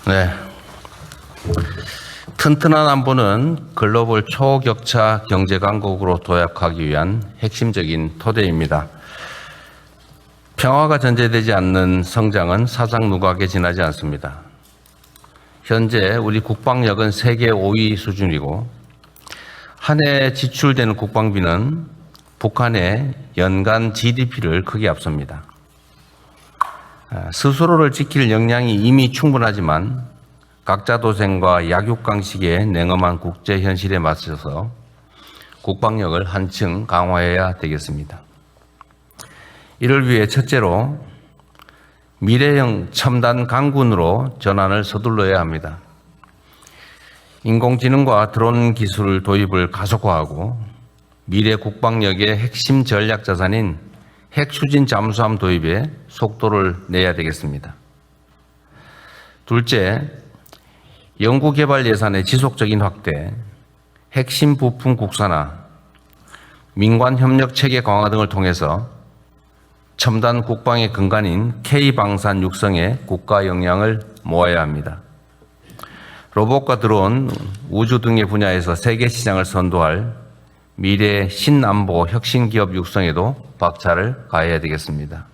네. 튼튼한 안보는 글로벌 초격차 경제 강국으로 도약하기 위한 핵심적인 토대입니다. 평화가 전제되지 않는 성장은 사상 누각에 지나지 않습니다. 현재 우리 국방력은 세계 5위 수준이고 한 해 지출되는 국방비는 북한의 연간 GDP를 크게 앞섭니다. 스스로를 지킬 역량이 이미 충분하지만 각자 도생과 약육강식의 냉엄한 국제 현실에 맞서서 국방력을 한층 강화해야 되겠습니다. 이를 위해 첫째로 미래형 첨단 강군으로 전환을 서둘러야 합니다. 인공지능과 드론 기술 도입을 가속화하고 미래 국방력의 핵심 전략 자산인 핵추진 잠수함 도입에 속도를 내야 되겠습니다. 둘째, 연구개발 예산의 지속적인 확대, 핵심 부품 국산화, 민관 협력 체계 강화 등을 통해서 첨단 국방의 근간인 K방산 육성에 국가 역량을 모아야 합니다. 로봇과 드론, 우주 등의 분야에서 세계 시장을 선도할 미래 신안보 혁신기업 육성에도 박차를 가해야 되겠습니다.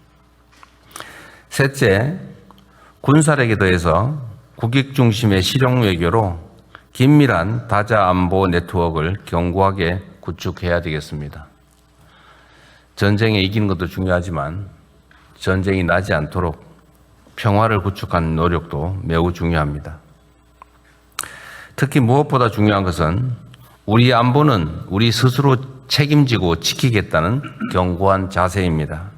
셋째, 군사력에 더해서 국익 중심의 실용 외교로 긴밀한 다자 안보 네트워크를 견고하게 구축해야 되겠습니다. 전쟁에 이기는 것도 중요하지만 전쟁이 나지 않도록 평화를 구축하는 노력도 매우 중요합니다. 특히 무엇보다 중요한 것은 우리 안보는 우리 스스로 책임지고 지키겠다는 견고한 자세입니다.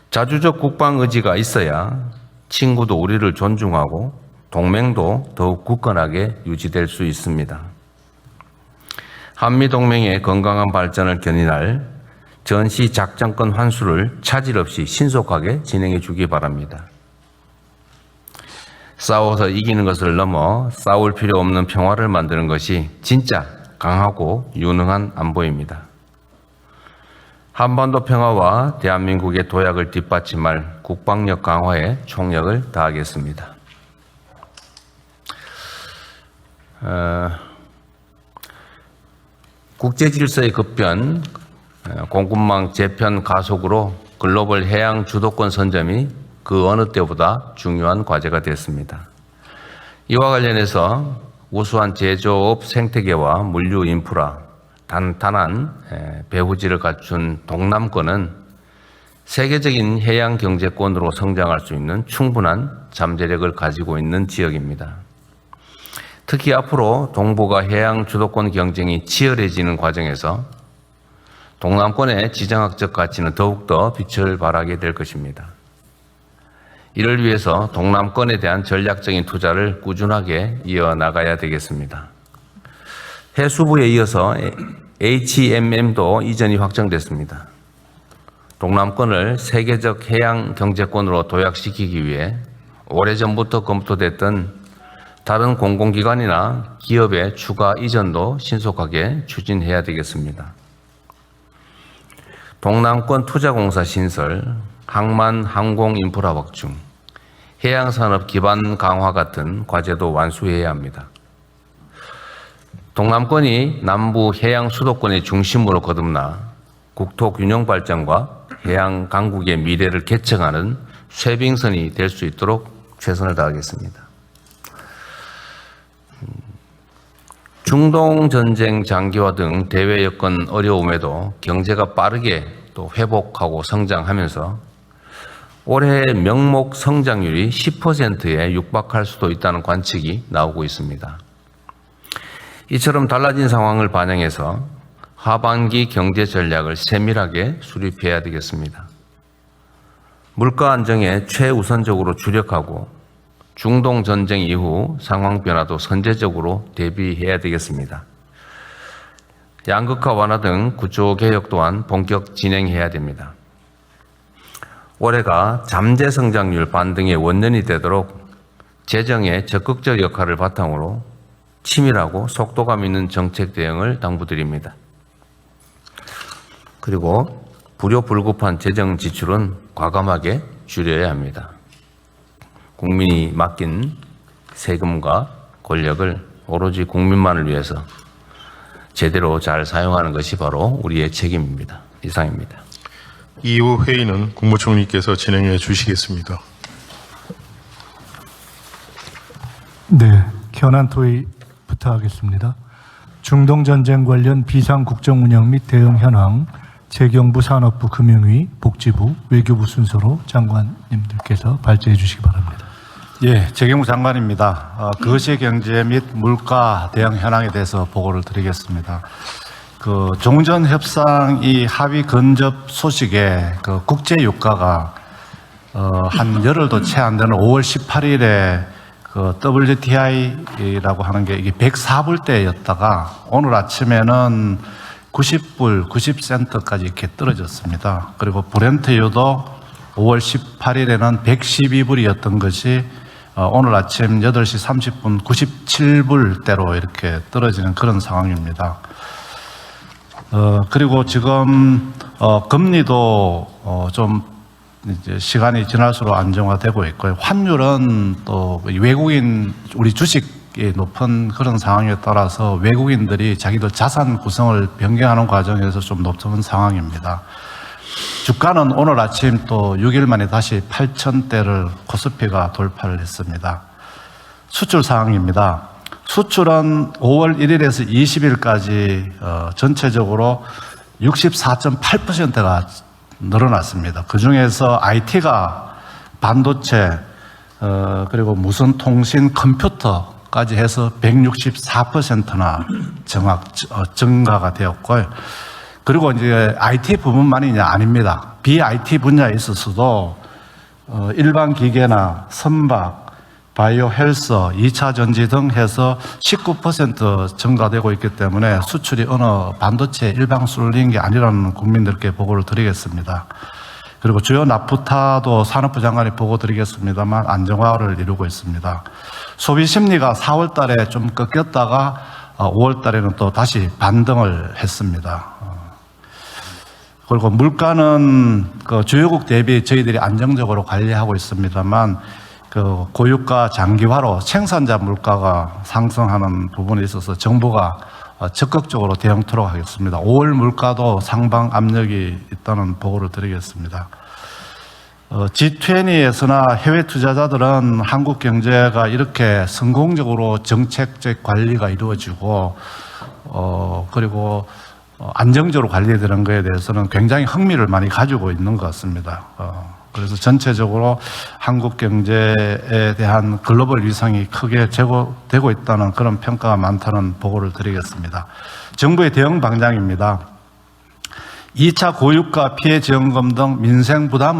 자주적 국방 의지가 있어야 친구도 우리를 존중하고 동맹도 더욱 굳건하게 유지될 수 있습니다. 한미동맹의 건강한 발전을 견인할 전시 작전권 환수를 차질 없이 신속하게 진행해 주기 바랍니다. 싸워서 이기는 것을 넘어 싸울 필요 없는 평화를 만드는 것이 진짜 강하고 유능한 안보입니다. 한반도 평화와 대한민국의 도약을 뒷받침할 국방력 강화에 총력을 다하겠습니다. 국제 질서의 급변, 공급망 재편 가속으로 글로벌 해양 주도권 선점이 그 어느 때보다 중요한 과제가 됐습니다. 이와 관련해서 우수한 제조업 생태계와 물류 인프라, 단단한 배후지를 갖춘 동남권은 세계적인 해양 경제권으로 성장할 수 있는 충분한 잠재력을 가지고 있는 지역입니다. 특히 앞으로 동북아 해양 주도권 경쟁이 치열해지는 과정에서 동남권의 지정학적 가치는 더욱더 빛을 발하게 될 것입니다. 이를 위해서 동남권에 대한 전략적인 투자를 꾸준하게 이어나가야 되겠습니다. 해수부에 이어서 HMM도 이전이 확정됐습니다. 동남권을 세계적 해양 경제권으로 도약시키기 위해 오래전부터 검토됐던 다른 공공기관이나 기업의 추가 이전도 신속하게 추진해야 되겠습니다. 동남권 투자공사 신설, 항만 항공 인프라 확충, 해양산업 기반 강화 같은 과제도 완수해야 합니다. 동남권이 남부 해양 수도권의 중심으로 거듭나 국토 균형 발전과 해양 강국의 미래를 개척하는 쇄빙선이 될 수 있도록 최선을 다하겠습니다. 중동 전쟁 장기화 등 대외 여건 어려움에도 경제가 빠르게 또 회복하고 성장하면서 올해 명목 성장률이 10%에 육박할 수도 있다는 관측이 나오고 있습니다. 이처럼 달라진 상황을 반영해서 하반기 경제 전략을 세밀하게 수립해야 되겠습니다. 물가 안정에 최우선적으로 주력하고 중동 전쟁 이후 상황 변화도 선제적으로 대비해야 되겠습니다. 양극화 완화 등 구조 개혁 또한 본격 진행해야 됩니다. 올해가 잠재 성장률 반등의 원년이 되도록 재정의 적극적 역할을 바탕으로 치밀하고 속도감 있는 정책 대응을 당부드립니다. 그리고 불효불급한 재정 지출은 과감하게 줄여야 합니다. 국민이 맡긴 세금과 권력을 오로지 국민만을 위해서 제대로 잘 사용하는 것이 바로 우리의 책임입니다. 이상입니다. 이후 회의는 국무총리께서 진행해 주시겠습니다. 네, 현안 토의부터 하겠습니다. 중동전쟁 관련 비상국정운영 및 대응 현황 재경부 산업부 금융위 복지부 외교부 순서로 장관님들께서 발제해 주시기 바랍니다. 예, 재경부 장관입니다. 거시경제 및 물가 대응 현황에 대해서 보고를 드리겠습니다. 종전 협상 이 합의 근접 소식에 국제 유가가 한 열흘도 채 안 되는 5월 18일에 WTI라고 하는 게 이게 104불대였다가 오늘 아침에는 90불, 90센트까지 이렇게 떨어졌습니다. 그리고 브렌트유도 5월 18일에는 112불이었던 것이 오늘 아침 8시 30분 97불대로 이렇게 떨어지는 그런 상황입니다. 그리고 지금 금리도 좀 이제 시간이 지날수록 안정화되고 있고요. 환율은 또 외국인 우리 주식이 높은 그런 상황에 따라서 외국인들이 자기들 자산 구성을 변경하는 과정에서 좀 높은 상황입니다. 주가는 오늘 아침 또 6일 만에 다시 8,000대를 코스피가 돌파를 했습니다. 수출 상황입니다. 수출은 5월 1일에서 20일까지 전체적으로 64.8%가 늘어났습니다. 그 중에서 IT가 반도체 그리고 무선 통신 컴퓨터까지 해서 164%나 증가가 되었고요. 그리고 이제 IT 부분만이 아닙니다. BIT 분야에 있어서도 일반 기계나 선박, 바이오 헬스, 2차 전지 등 해서 19% 증가되고 있기 때문에 수출이 어느 반도체 일방 쏠린 게 아니라는 국민들께 보고를 드리겠습니다. 그리고 주요 나프타도 산업부 장관이 보고 드리겠습니다만 안정화를 이루고 있습니다. 소비 심리가 4월 달에 좀 꺾였다가 5월 달에는 또 다시 반등을 했습니다. 그리고 물가는 주요국 대비 저희들이 안정적으로 관리하고 있습니다만 고유가 장기화로 생산자 물가가 상승하는 부분에 있어서 정부가 적극적으로 대응토록 하겠습니다. 5월 물가도 상방 압력이 있다는 보고를 드리겠습니다. G20에서나 해외 투자자들은 한국 경제가 이렇게 성공적으로 정책적 관리가 이루어지고 그리고 안정적으로 관리되는 것에 대해서는 굉장히 흥미를 많이 가지고 있는 것 같습니다. 그래서 전체적으로 한국 경제에 대한 글로벌 위상이 크게 제고되고 있다는 그런 평가가 많다는 보고를 드리겠습니다. 정부의 대응 방향입니다. 2차 고유가 피해 지원금 등 민생 부담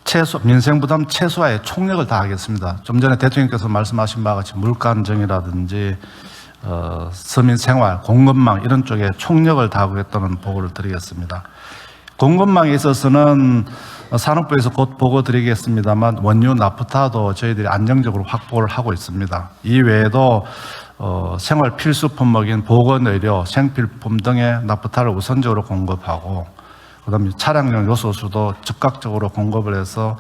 최소화에 총력을 다하겠습니다. 좀 전에 대통령께서 말씀하신 바와 같이 물가 안정이라든지 서민 생활, 공급망 이런 쪽에 총력을 다하겠다는 보고를 드리겠습니다. 공급망에 있어서는 산업부에서 곧 보고 드리겠습니다만 원유 나프타도 저희들이 안정적으로 확보를 하고 있습니다. 이 외에도 생활 필수 품목인 보건의료, 생필품 등의 나프타를 우선적으로 공급하고 그다음에 차량용 요소수도 즉각적으로 공급을 해서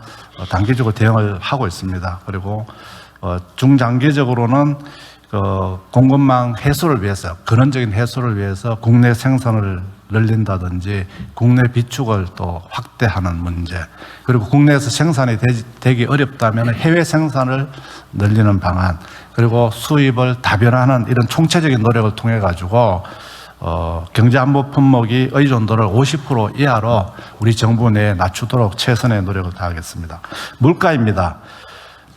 단기적으로 대응을 하고 있습니다. 그리고 중장기적으로는 공급망 해소를 위해서, 근원적인 해소를 위해서 국내 생산을 늘린다든지 국내 비축을 또 확대하는 문제, 그리고 국내에서 생산이 되기 어렵다면 해외 생산을 늘리는 방안, 그리고 수입을 다변화하는 이런 총체적인 노력을 통해 가지고 경제안보 품목이 의존도를 50% 이하로 우리 정부 내에 낮추도록 최선의 노력을 다하겠습니다. 물가입니다.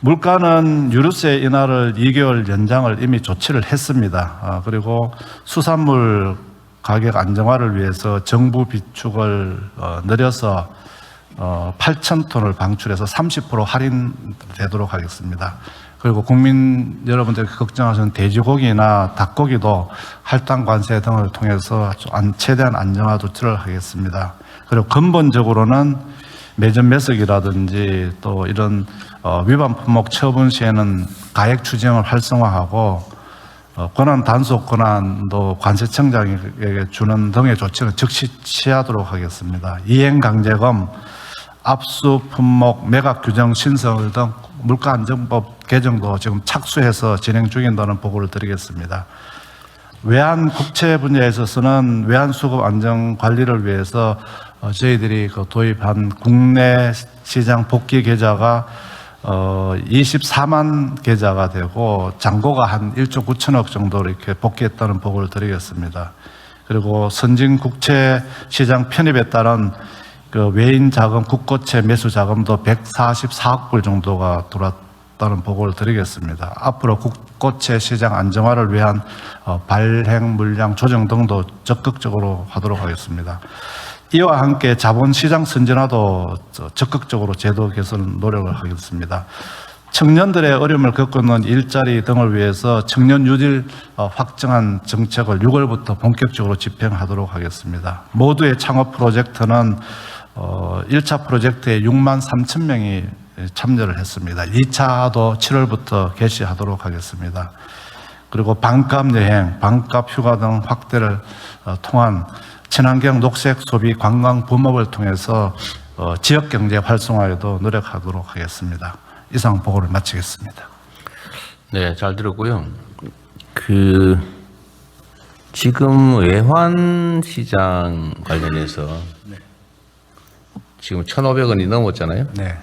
물가는 유류세 인하를 2개월 연장을 이미 조치를 했습니다. 그리고 수산물 가격 안정화를 위해서 정부 비축을 늘려서 8,000톤을 방출해서 30% 할인되도록 하겠습니다. 그리고 국민 여러분들이 걱정하시는 돼지고기나 닭고기도 할당 관세 등을 통해서 최대한 안정화 조치를 하겠습니다. 그리고 근본적으로는 매점 매석이라든지 또 이런 위반 품목 처분 시에는 가액 추징을 활성화하고 권한 단속 권한도 관세청장에게 주는 등의 조치는 즉시 취하도록 하겠습니다. 이행강제금 압수, 품목, 매각 규정 신설 등 물가안정법 개정도 지금 착수해서 진행 중인다는 보고를 드리겠습니다. 외환 국채 분야에 있어서는 외환 수급 안정 관리를 위해서 저희들이 도입한 국내 시장 복귀 계좌가 24만 계좌가 되고 잔고가 한 1조 9천억 정도 이렇게 복귀했다는 보고를 드리겠습니다. 그리고 선진 국채 시장 편입에 따른 그 외인 자금, 국고채 매수 자금도 144억 불 정도가 들어왔다는 보고를 드리겠습니다. 앞으로 국고채 시장 안정화를 위한 발행 물량 조정 등도 적극적으로 하도록 하겠습니다. 이와 함께 자본시장 선진화도 적극적으로 제도 개선 노력을 하겠습니다. 청년들의 어려움을 겪고 있는 일자리 등을 위해서 청년 유질 확정한 정책을 6월부터 본격적으로 집행하도록 하겠습니다. 모두의 창업 프로젝트는 1차 프로젝트에 6만 3천 명이 참여를 했습니다. 2차도 7월부터 개시하도록 하겠습니다. 그리고 반값 여행, 반값 휴가 등 확대를 통한 친환경 녹색 소비 관광 붐업을 통해서 지역 경제 활성화에도 노력하도록 하겠습니다. 이상 보고를 마치겠습니다. 네, 잘 들었고요. 지금 외환 시장 관련해서 지금 1,500원이 넘었잖아요. 네.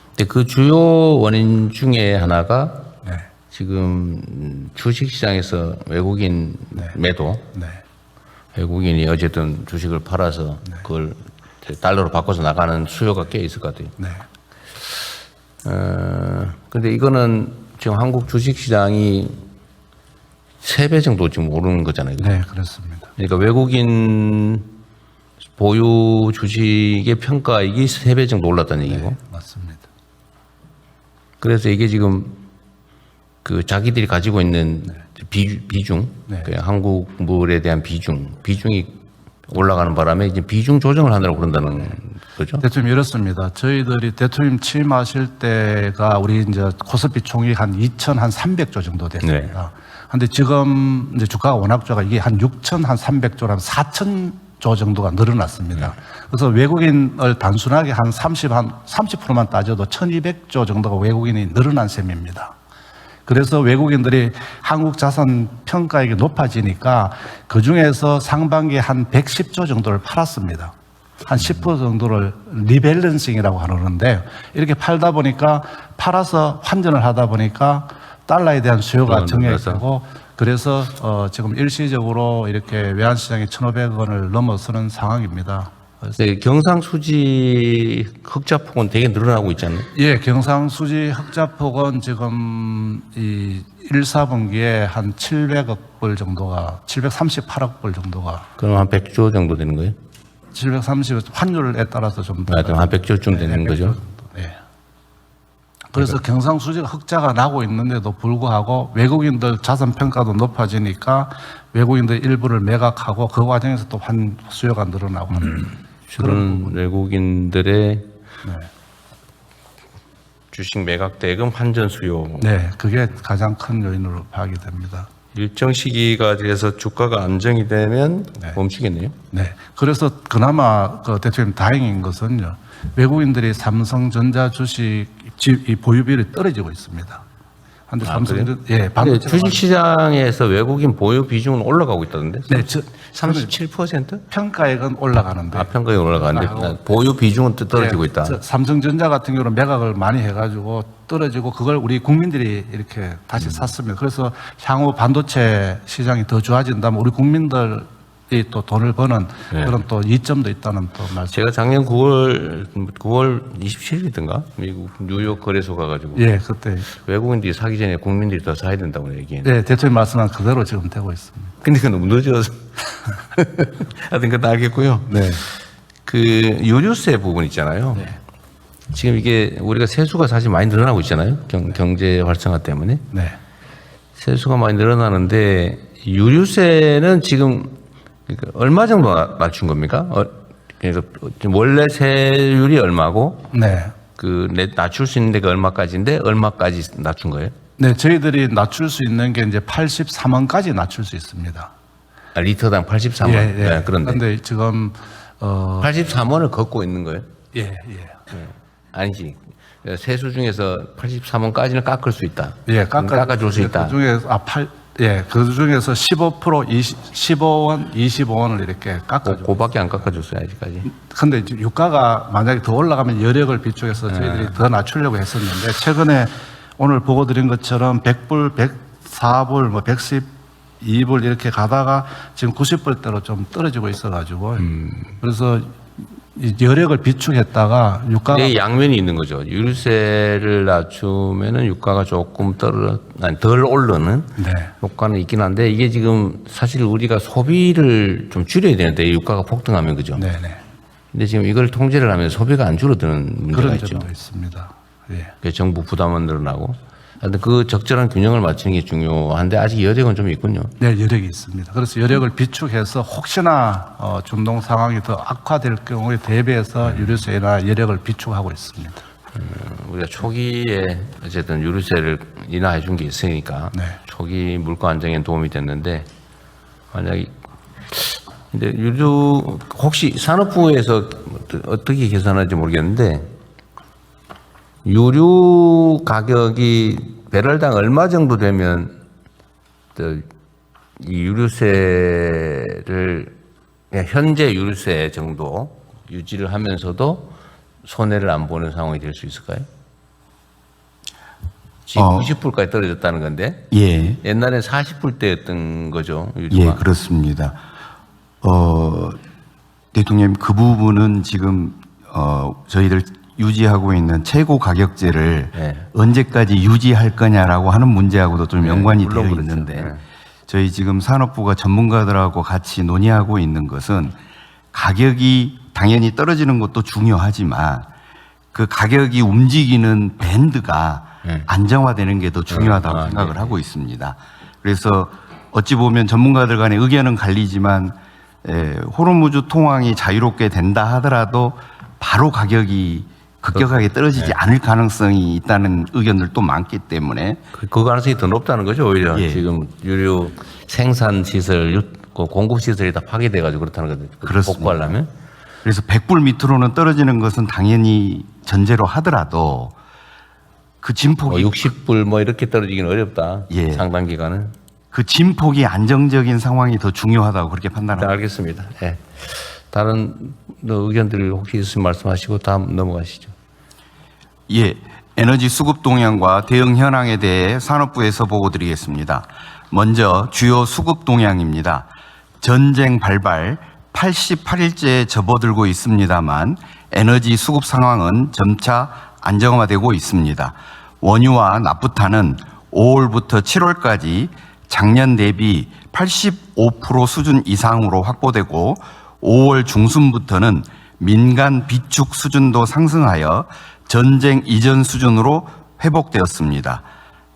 근데 그 주요 원인 중에 하나가 네. 지금 주식 시장에서 외국인 매도, 네. 외국인이 어쨌든 주식을 팔아서 그걸 달러로 바꿔서 나가는 수요가 꽤 있을 것 같아요. 네. 근데 이거는 지금 한국 주식 시장이 3배 정도 지금 오르는 거잖아요. 네, 그렇습니다. 그러니까 외국인 보유 주식의 평가액이 3배 정도 올랐다는 얘기고. 네, 맞습니다. 그래서 이게 지금 그 자기들이 가지고 있는 비중, 네. 그 한국물에 대한 비중이 올라가는 바람에 이제 비중 조정을 하느라고 그런다는 거죠. 대통령 이렇습니다. 저희들이 대통령 취임하실 때가 우리 이제 코스피 총액 한 2,300조 정도 됐습니다. 그런데 지금 이제 주가가 워낙 좋아 이게 한 6,300조라면 4,000조 정도가 늘어났습니다. 그래서 외국인을 단순하게 한 30%만 따져도 1,200조 정도가 외국인이 늘어난 셈입니다. 그래서 외국인들이 한국 자산 평가액이 높아지니까 그 중에서 상반기에 한 110조 정도를 팔았습니다. 한 10% 정도를 리밸런싱이라고 하는데 이렇게 팔다 보니까 팔아서 환전을 하다 보니까 달러에 대한 수요가 정액되고 그래서 지금 일시적으로 이렇게 외환시장이 1,500원을 넘어서는 상황입니다. 네, 경상수지 흑자폭은 되게 늘어나고 있잖아요. 예, 경상수지 흑자폭은 지금 이 1, 4분기에 한 700억 불 정도가 738억 불 정도가 그럼 한 100조 정도 되는 거예요? 730 환율에 따라서 좀 하여튼 한 100조쯤 되는 거죠. 예. 그래서 경상수지가 흑자가 나고 있는데도 불구하고 외국인들 자산 평가도 높아지니까 외국인들 일부를 매각하고 그 과정에서 또 수요가 늘어나고 하는 주는 외국인들의 주식 매각 대금 환전 수요. 네, 그게 가장 큰 요인으로 파악이 됩니다. 일정 시기가 돼서 주가가 안정이 되면 멈추겠네요. 네. 그래서 그나마 그 대통령 다행인 것은요. 외국인들이 삼성전자 주식 이 보유비율이 떨어지고 있습니다. 근데 삼성전 근데 주식 시장에서 외국인 보유 비중은 올라가고 있다던데. 네, 37%? 평가액은 올라가는데 평가액이 올라가는데 보유 비중은 또 떨어지고 있다. 삼성전자 같은 경우는 매각을 많이 해가지고 떨어지고 그걸 우리 국민들이 이렇게 다시 샀습니다. 그래서 향후 반도체 시장이 더 좋아진다면 우리 국민들이 또 돈을 버는 그런 또 이점도 있다는 또 말씀. 제가 작년 9월 27일이던가 미국 뉴욕 거래소 가가지고 예, 그때 외국인들이 사기 전에 국민들이 더 사야 된다고 얘기했는데. 네, 대통령 말씀한 그대로 지금 되고 있습니다. 근데 그건 너무 늦어서. 하여튼 그건 알겠고요. 네. 그 유류세 부분 있잖아요. 지금 이게 우리가 세수가 사실 많이 늘어나고 있잖아요. 경제 활성화 때문에. 네. 세수가 많이 늘어나는데 유류세는 지금 그러니까 얼마 정도 낮춘 겁니까? 그래서 원래 세율이 얼마고 네. 낮출 수 있는 데가 얼마까지인데 얼마까지 낮춘 거예요? 네, 저희들이 낮출 수 있는 게 이제 83원까지 낮출 수 있습니다. 리터당 83원. 예, 예. 네, 그런데 지금 83원을 걷고 있는 거예요? 예. 아니지. 세수 중에서 83원까지는 깎을 수 있다. 예, 깎아줄 수 있다. 그 중에서 그 중에서 15%, 15원, 25원을 이렇게 깎아줘. 그밖에 안 깎아줬어요 아직까지. 근데 이제 유가가 만약에 더 올라가면 여력을 비축해서 저희들이 더 낮추려고 했었는데 최근에 오늘 보고 드린 것처럼 100불, 104불, 뭐 112불 이렇게 가다가 지금 90불대로 좀 떨어지고 있어가지고 그래서 이 여력을 비축했다가 유가가 이게 양면이 있는 거죠. 유류세를 낮추면은 유가가 조금 덜 오르는 네. 효과는 있긴 한데 이게 지금 사실 우리가 소비를 좀 줄여야 되는데 유가가 폭등하면 그죠. 네네 근데 지금 이걸 통제를 하면 소비가 안 줄어드는 문제가 그런 있죠. 점도 있습니다. 예. 그래서 정부 부담은 늘어나고. 근데 그 적절한 균형을 맞추는 게 중요한데 아직 여력은 좀 있군요. 네, 여력이 있습니다. 그래서 여력을 비축해서 혹시나 중동 상황이 더 악화될 경우에 대비해서 유류세나 여력을 비축하고 있습니다. 우리가 초기에 어쨌든 유류세를 인하해 준 게 있으니까 네. 초기 물가 안정에 도움이 됐는데 만약에 근데 유류 혹시 산업부에서 어떻게 계산할지 모르겠는데 유류 가격이 배럴당 얼마 정도 되면 이 유류세를 그냥 현재 유류세 정도 유지를 하면서도 손해를 안 보는 상황이 될 수 있을까요? 지금 90불까지 떨어졌다는 건데 예, 옛날에 40불대였던 거죠. 예, 유류가. 그렇습니다. 대통령님, 그 부분은 지금, 저희들 유지하고 있는 최고 가격제를 네. 언제까지 유지할 거냐라고 하는 문제하고도 좀 연관이 물론 되어 그렇죠. 있는데, 네. 저희 지금 산업부가 전문가들하고 같이 논의하고 있는 것은 가격이 당연히 떨어지는 것도 중요하지만 그 가격이 움직이는 밴드가 안정화되는 게 더 중요하다고 생각을 하고 있습니다. 그래서 어찌 보면 전문가들 간의 의견은 갈리지만 호르무즈 통항이 자유롭게 된다 하더라도 바로 가격이 급격하게 떨어지지 않을 가능성이 있다는 의견들도 많기 때문에 그 가능성이 더 높다는 거죠. 오히려 예. 지금 유류 생산 시설, 공급 시설이 다 파괴돼가지고 그렇다는 거죠. 그렇습니다. 복구하려면. 그래서 100불 밑으로는 떨어지는 것은 당연히 전제로 하더라도 그 진폭이 60불 뭐 이렇게 떨어지기는 어렵다. 예. 상당 기간은. 그 진폭이 안정적인 상황이 더 중요하다고 그렇게 네, 판단합니다. 알겠습니다. 예. 다른 의견들 혹시 있으면 말씀하시고 다음 넘어가시죠. 예, 에너지 수급 동향과 대응 현황에 대해 산업부에서 보고 드리겠습니다. 먼저 주요 수급 동향입니다. 전쟁 발발 88일째 접어들고 있습니다만 에너지 수급 상황은 점차 안정화되고 있습니다. 원유와 나프타는 5월부터 7월까지 작년 대비 85% 수준 이상으로 확보되고 5월 중순부터는 민간 비축 수준도 상승하여 전쟁 이전 수준으로 회복되었습니다.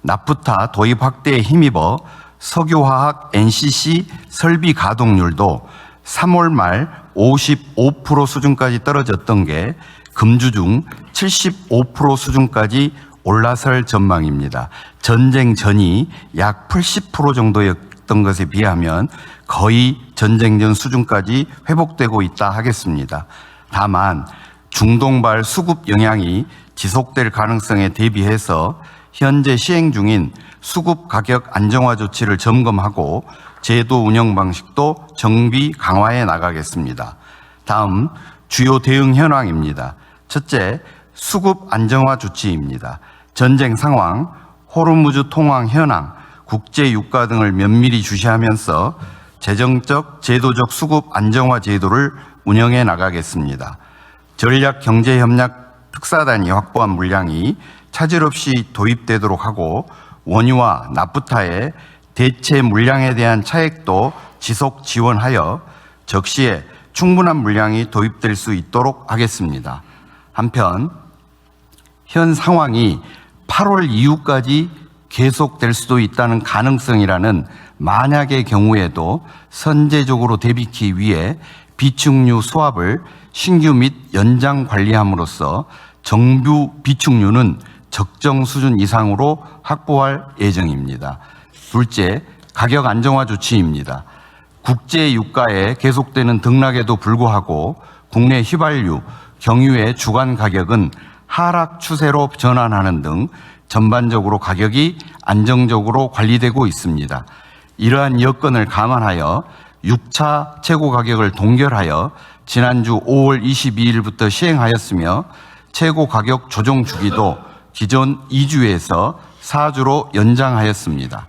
나프타 도입 확대에 힘입어 석유화학 NCC 설비 가동률도 3월 말 55% 수준까지 떨어졌던 게 금주 중 75% 수준까지 올라설 전망입니다. 전쟁 전이 약 80% 정도였던 것에 비하면 거의 전쟁 전 수준까지 회복되고 있다 하겠습니다. 다만 중동발 수급 영향이 지속될 가능성에 대비해서 현재 시행 중인 수급 가격 안정화 조치를 점검하고 제도 운영 방식도 정비 강화해 나가겠습니다. 다음 주요 대응 현황입니다. 첫째, 수급 안정화 조치입니다. 전쟁 상황, 호르무즈 통항 현황, 국제 유가 등을 면밀히 주시하면서 재정적, 제도적 수급 안정화 제도를 운영해 나가겠습니다. 전략경제협력 특사단이 확보한 물량이 차질 없이 도입되도록 하고 원유와 나프타의 대체 물량에 대한 차액도 지속 지원하여 적시에 충분한 물량이 도입될 수 있도록 하겠습니다. 한편 현 상황이 8월 이후까지 계속될 수도 있다는 가능성이라는 만약의 경우에도 선제적으로 대비하기 위해 비축유 수합을 신규 및 연장 관리함으로써 정부 비축유는 적정 수준 이상으로 확보할 예정입니다. 둘째, 가격 안정화 조치입니다. 국제 유가의 계속되는 등락에도 불구하고 국내 휘발유, 경유의 주간 가격은 하락 추세로 전환하는 등 전반적으로 가격이 안정적으로 관리되고 있습니다. 이러한 여건을 감안하여 6차 최고 가격을 동결하여 지난주 5월 22일부터 시행하였으며 최고 가격 조정 주기도 기존 2주에서 4주로 연장하였습니다.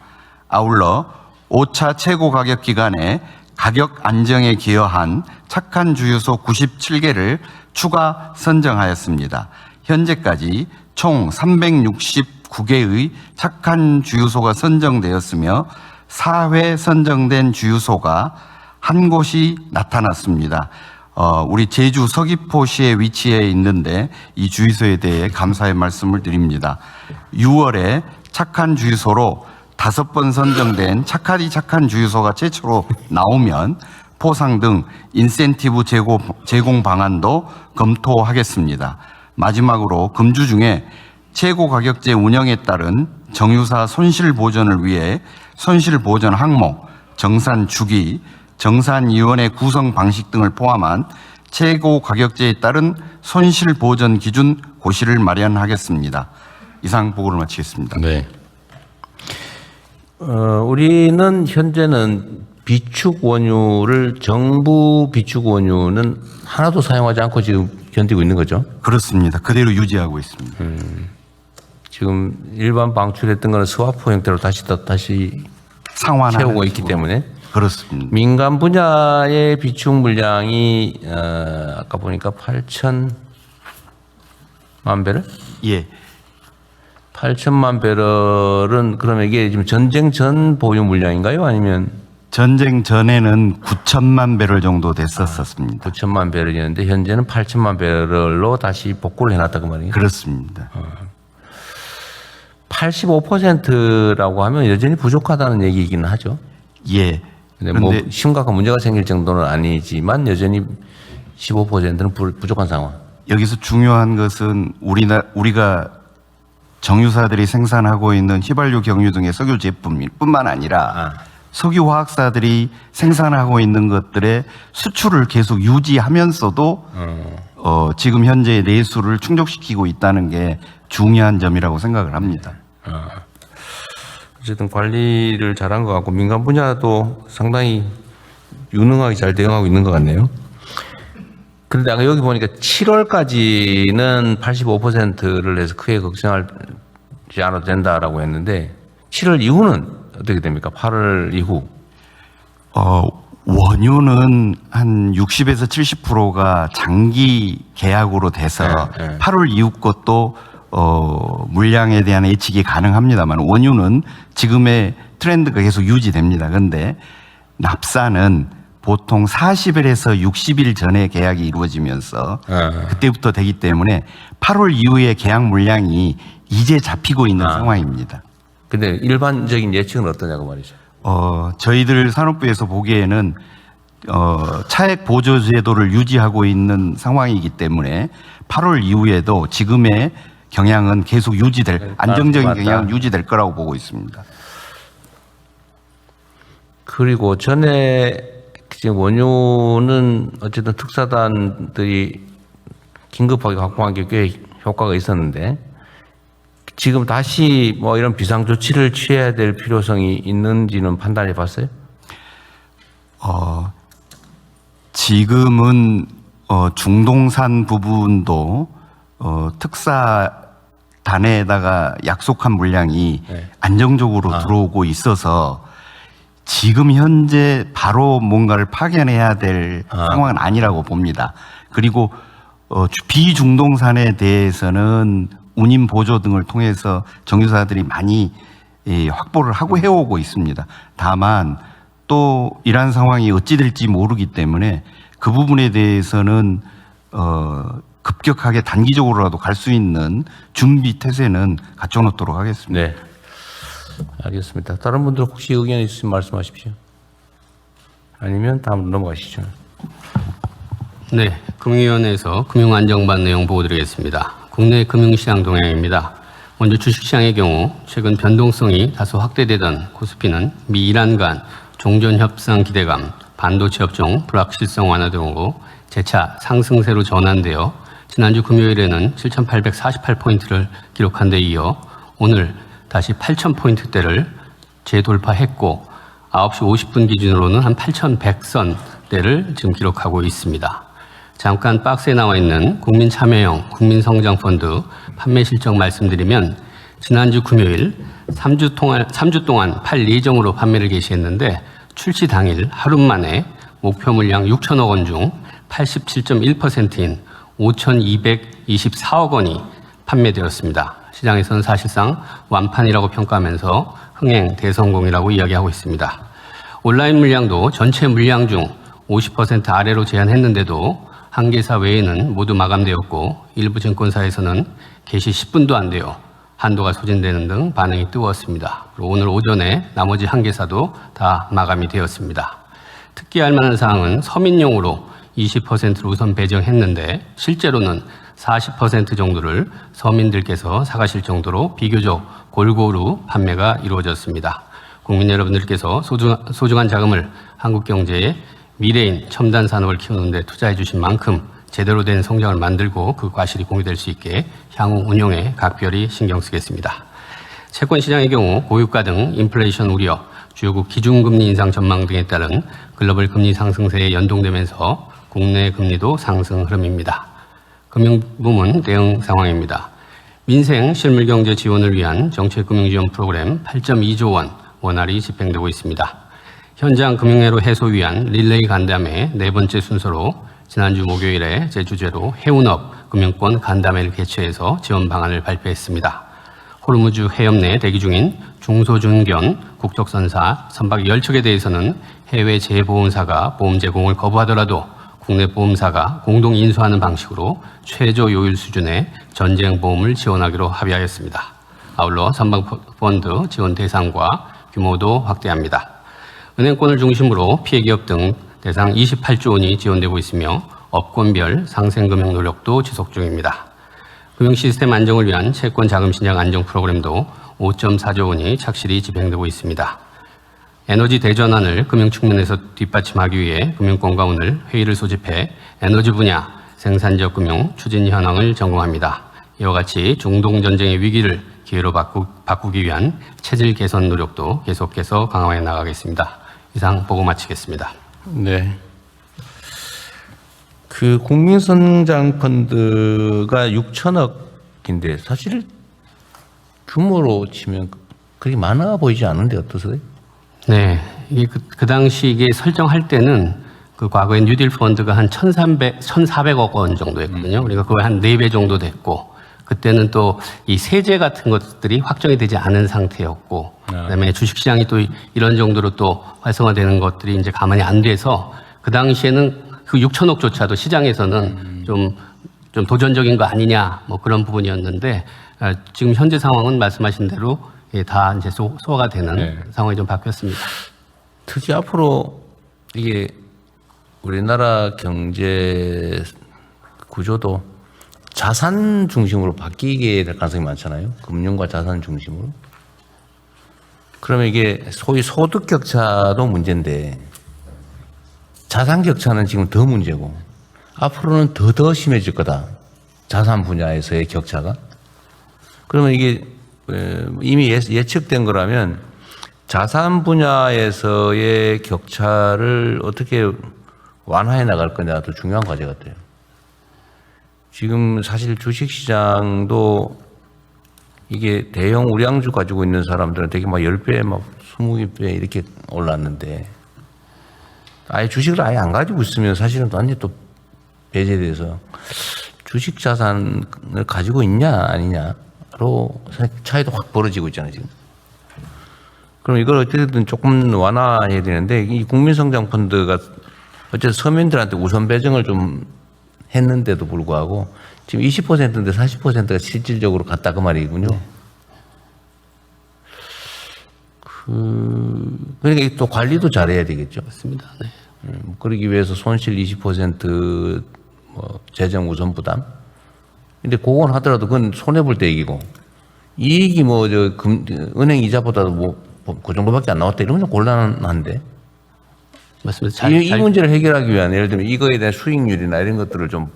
아울러 5차 최고 가격 기간에 가격 안정에 기여한 착한 주유소 97개를 추가 선정하였습니다. 현재까지 총 369개의 착한 주유소가 선정되었으며 4회 선정된 주유소가 한 곳이 나타났습니다. 우리 제주 서귀포시에 위치해 있는데 이 주유소에 대해 감사의 말씀을 드립니다. 6월에 착한 주유소로 5번 선정된 착한 주유소가 최초로 나오면 포상 등 인센티브 제공 방안도 검토하겠습니다. 마지막으로 금주 중에 최고 가격제 운영에 따른 정유사 손실 보전을 위해 손실 보전 항목, 정산 주기, 정산위원회 구성 방식 등을 포함한 최고 가격제에 따른 손실 보전 기준 고시를 마련하겠습니다. 이상 보고를 마치겠습니다. 네. 우리는 현재는 비축 원유를 정부 비축 원유는 하나도 사용하지 않고 지금 견디고 있는 거죠. 그렇습니다. 그대로 유지하고 있습니다. 지금 일반 방출했던 거는 스와프 형태로 다시 상환하는 채우고 있기 식으로. 때문에 그렇습니다. 민간 분야의 비축 물량이 아까 보니까 8천만 배럴? 예. 8천만 배럴은 그러면 이게 지금 전쟁 전 보유 물량인가요? 아니면 전쟁 전에는 9천만 배럴 정도 됐었습니다. 9천만 배럴이었는데 현재는 8천만 배럴로 다시 복구를 해놨다 그 말이에요? 그렇습니다. 85%라고 하면 여전히 부족하다는 얘기이기는 하죠. 예. 근데 뭐 그런데 심각한 문제가 생길 정도는 아니지만 여전히 15%는 부족한 상황. 여기서 중요한 것은 우리가 정유사들이 생산하고 있는 휘발유, 경유 등의 석유 제품뿐만 아니라 석유 화학사들이 생산하고 있는 것들의 수출을 계속 유지하면서도 지금 현재 내수를 충족시키고 있다는 게 중요한 점이라고 생각을 합니다. 어쨌든 관리를 잘한 것 같고 민간 분야도 상당히 유능하게 잘 대응하고 있는 것 같네요. 그런데 아까 여기 보니까 7월까지는 85%를 해서 크게 걱정하지 않아도 된다라고 했는데 7월 이후는 어떻게 됩니까? 8월 이후. 원유는 한 60에서 70%가 장기 계약으로 돼서 네. 8월 이후 것도 물량에 대한 예측이 가능합니다만 원유는 지금의 트렌드가 계속 유지됩니다. 그런데 납사는 보통 40일에서 60일 전에 계약이 이루어지면서 그때부터 되기 때문에 8월 이후에 계약 물량이 이제 잡히고 있는 상황입니다. 근데 일반적인 예측은 어떠냐고 말이죠. 저희들 산업부에서 보기에는 차액 보조 제도를 유지하고 있는 상황이기 때문에 8월 이후에도 지금의 경향은 계속 유지될 안정적인 맞다. 경향은 유지될 거라고 보고 있습니다. 그리고 전에 지금 원유는 어쨌든 특사단들이 긴급하게 확보한 게 꽤 효과가 있었는데 지금 다시 뭐 이런 비상 조치를 취해야 될 필요성이 있는지는 판단해 봤어요? 지금은 중동산 부분도 특사단에다가 약속한 물량이 안정적으로 들어오고 있어서 지금 현재 바로 뭔가를 파견해야 될 상황은 아니라고 봅니다. 그리고 비중동산에 대해서는 운임 보조 등을 통해서 정유사들이 많이 확보를 하고 해오고 있습니다. 다만 또 이러한 상황이 어찌 될지 모르기 때문에 그 부분에 대해서는 급격하게 단기적으로라도 갈 수 있는 준비 태세는 갖춰놓도록 하겠습니다. 네. 알겠습니다. 다른 분들 혹시 의견 있으시면 말씀하십시오. 아니면 다음으로 넘어가시죠. 네, 금융위원회에서 금융안정반 내용 보고드리겠습니다. 국내 금융시장 동향입니다. 먼저 주식시장의 경우 최근 변동성이 다소 확대되던 코스피는 미 이란 간 종전협상 기대감, 반도체 업종 불확실성 완화 등으로 재차 상승세로 전환되어 지난주 금요일에는 7,848포인트를 기록한 데 이어 오늘 다시 8,000포인트대를 재돌파했고 9시 50분 기준으로는 한 8,100선대를 지금 기록하고 있습니다. 잠깐 박스에 나와 있는 국민참여형 국민성장펀드 판매 실적 말씀드리면 지난주 금요일 3주 동안 팔 예정으로 판매를 개시했는데 출시 당일 하루 만에 목표 물량 6천억 원 중 87.1%인 5,224억 원이 판매되었습니다. 시장에서는 사실상 완판이라고 평가하면서 흥행 대성공이라고 이야기하고 있습니다. 온라인 물량도 전체 물량 중 50% 아래로 제한했는데도 한 개사 외에는 모두 마감되었고 일부 증권사에서는 개시 10분도 안 되어 한도가 소진되는 등 반응이 뜨거웠습니다. 그리고 오늘 오전에 나머지 한 개사도 다 마감이 되었습니다. 특기할 만한 사항은 서민용으로 20%를 우선 배정했는데 실제로는 40% 정도를 서민들께서 사가실 정도로 비교적 골고루 판매가 이루어졌습니다. 국민 여러분들께서 소중한 자금을 한국 경제의 미래인 첨단 산업을 키우는 데 투자해 주신 만큼 제대로 된 성장을 만들고 그 과실이 공유될 수 있게 향후 운용에 각별히 신경 쓰겠습니다. 채권 시장의 경우 고유가 등 인플레이션 우려, 주요국 기준금리 인상 전망 등에 따른 글로벌 금리 상승세에 연동되면서 국내 금리도 상승 흐름입니다. 금융부문 대응 상황입니다. 민생 실물경제 지원을 위한 정책금융지원 프로그램 8.2조 원 원활히 집행되고 있습니다. 현장 금융회로 해소 위한 릴레이 간담회 네 번째 순서로 지난주 목요일에 제 주제로 해운업 금융권 간담회를 개최해서 지원 방안을 발표했습니다. 호르무즈 해협 내 대기 중인 중소중견 국적선사 선박 10척에 대해서는 해외 재보험사가 보험 제공을 거부하더라도 국내 보험사가 공동 인수하는 방식으로 최저 요율 수준의 전쟁 보험을 지원하기로 합의하였습니다. 아울러 선박펀드 지원 대상과 규모도 확대합니다. 은행권을 중심으로 피해기업 등 대상 28조 원이 지원되고 있으며 업권별 상생금융 노력도 지속 중입니다. 금융시스템 안정을 위한 채권 자금 신장 안정 프로그램도 5.4조 원이 착실히 집행되고 있습니다. 에너지 대전환을 금융 측면에서 뒷받침하기 위해 금융권과 오늘 회의를 소집해 에너지 분야 생산적 금융 추진 현황을 점검합니다. 이와 같이 중동 전쟁의 위기를 기회로 바꾸기 위한 체질 개선 노력도 계속해서 강화해 나가겠습니다. 이상 보고 마치겠습니다. 네. 그 국민성장펀드가 6천억인데 사실 규모로 치면 그렇게 많아 보이지 않은데 어떠세요? 네, 이게 그 당시 이게 설정할 때는 그 과거에 뉴딜 펀드가 한 1,400억 원 정도 했거든요. 그러니까 그거 한 4배 정도 됐고, 그때는 또 이 세제 같은 것들이 확정이 되지 않은 상태였고, 그다음에 주식시장이 또 이런 정도로 또 활성화되는 것들이 이제 가만히 안 돼서 그 당시에는 그 6천억조차도 시장에서는 좀 도전적인 거 아니냐 뭐 그런 부분이었는데 지금 현재 상황은 말씀하신 대로 다 이제 소화가 되는 상황이 좀 바뀌었습니다. 특히 앞으로 이게 우리나라 경제 구조도 자산 중심으로 바뀌게 될 가능성이 많잖아요. 금융과 자산 중심으로. 그러면 이게 소위 소득 격차도 문제인데 자산 격차는 지금 더 문제고 앞으로는 더 심해질 거다. 자산 분야에서의 격차가. 그러면 이게 이미 예측된 거라면 자산 분야에서의 격차를 어떻게 완화해 나갈 거냐도 중요한 과제 같아요. 지금 사실 주식시장도 이게 대형 우량주 가지고 있는 사람들은 되게 막 10배, 막 20배 이렇게 올랐는데 아예 주식을 아예 안 가지고 있으면 사실은 완전히 또 배제돼서 주식 자산을 가지고 있냐 아니냐로 차이도 확 벌어지고 있잖아요, 지금. 그럼 이걸 어쨌든 조금 완화해야 되는데 이 국민성장펀드가 어쨌든 서민들한테 우선 배정을 좀 했는데도 불구하고 지금 20%인데 40%가 실질적으로 갔다 그 말이군요. 그러니까 또 관리도 잘해야 되겠죠. 맞습니다. 네. 그러기 위해서 손실 20% 뭐 재정 우선 부담. 근데 그건 하더라도 그건 손해 볼 때 얘기고 이익이 뭐 은행 이자보다도 뭐 그 정도밖에 안 나왔다 이러면 좀 곤란한데. 맞습니다. 이 문제를 해결하기 위한 예를 들면 이거에 대한 수익률이나 이런 것들을 좀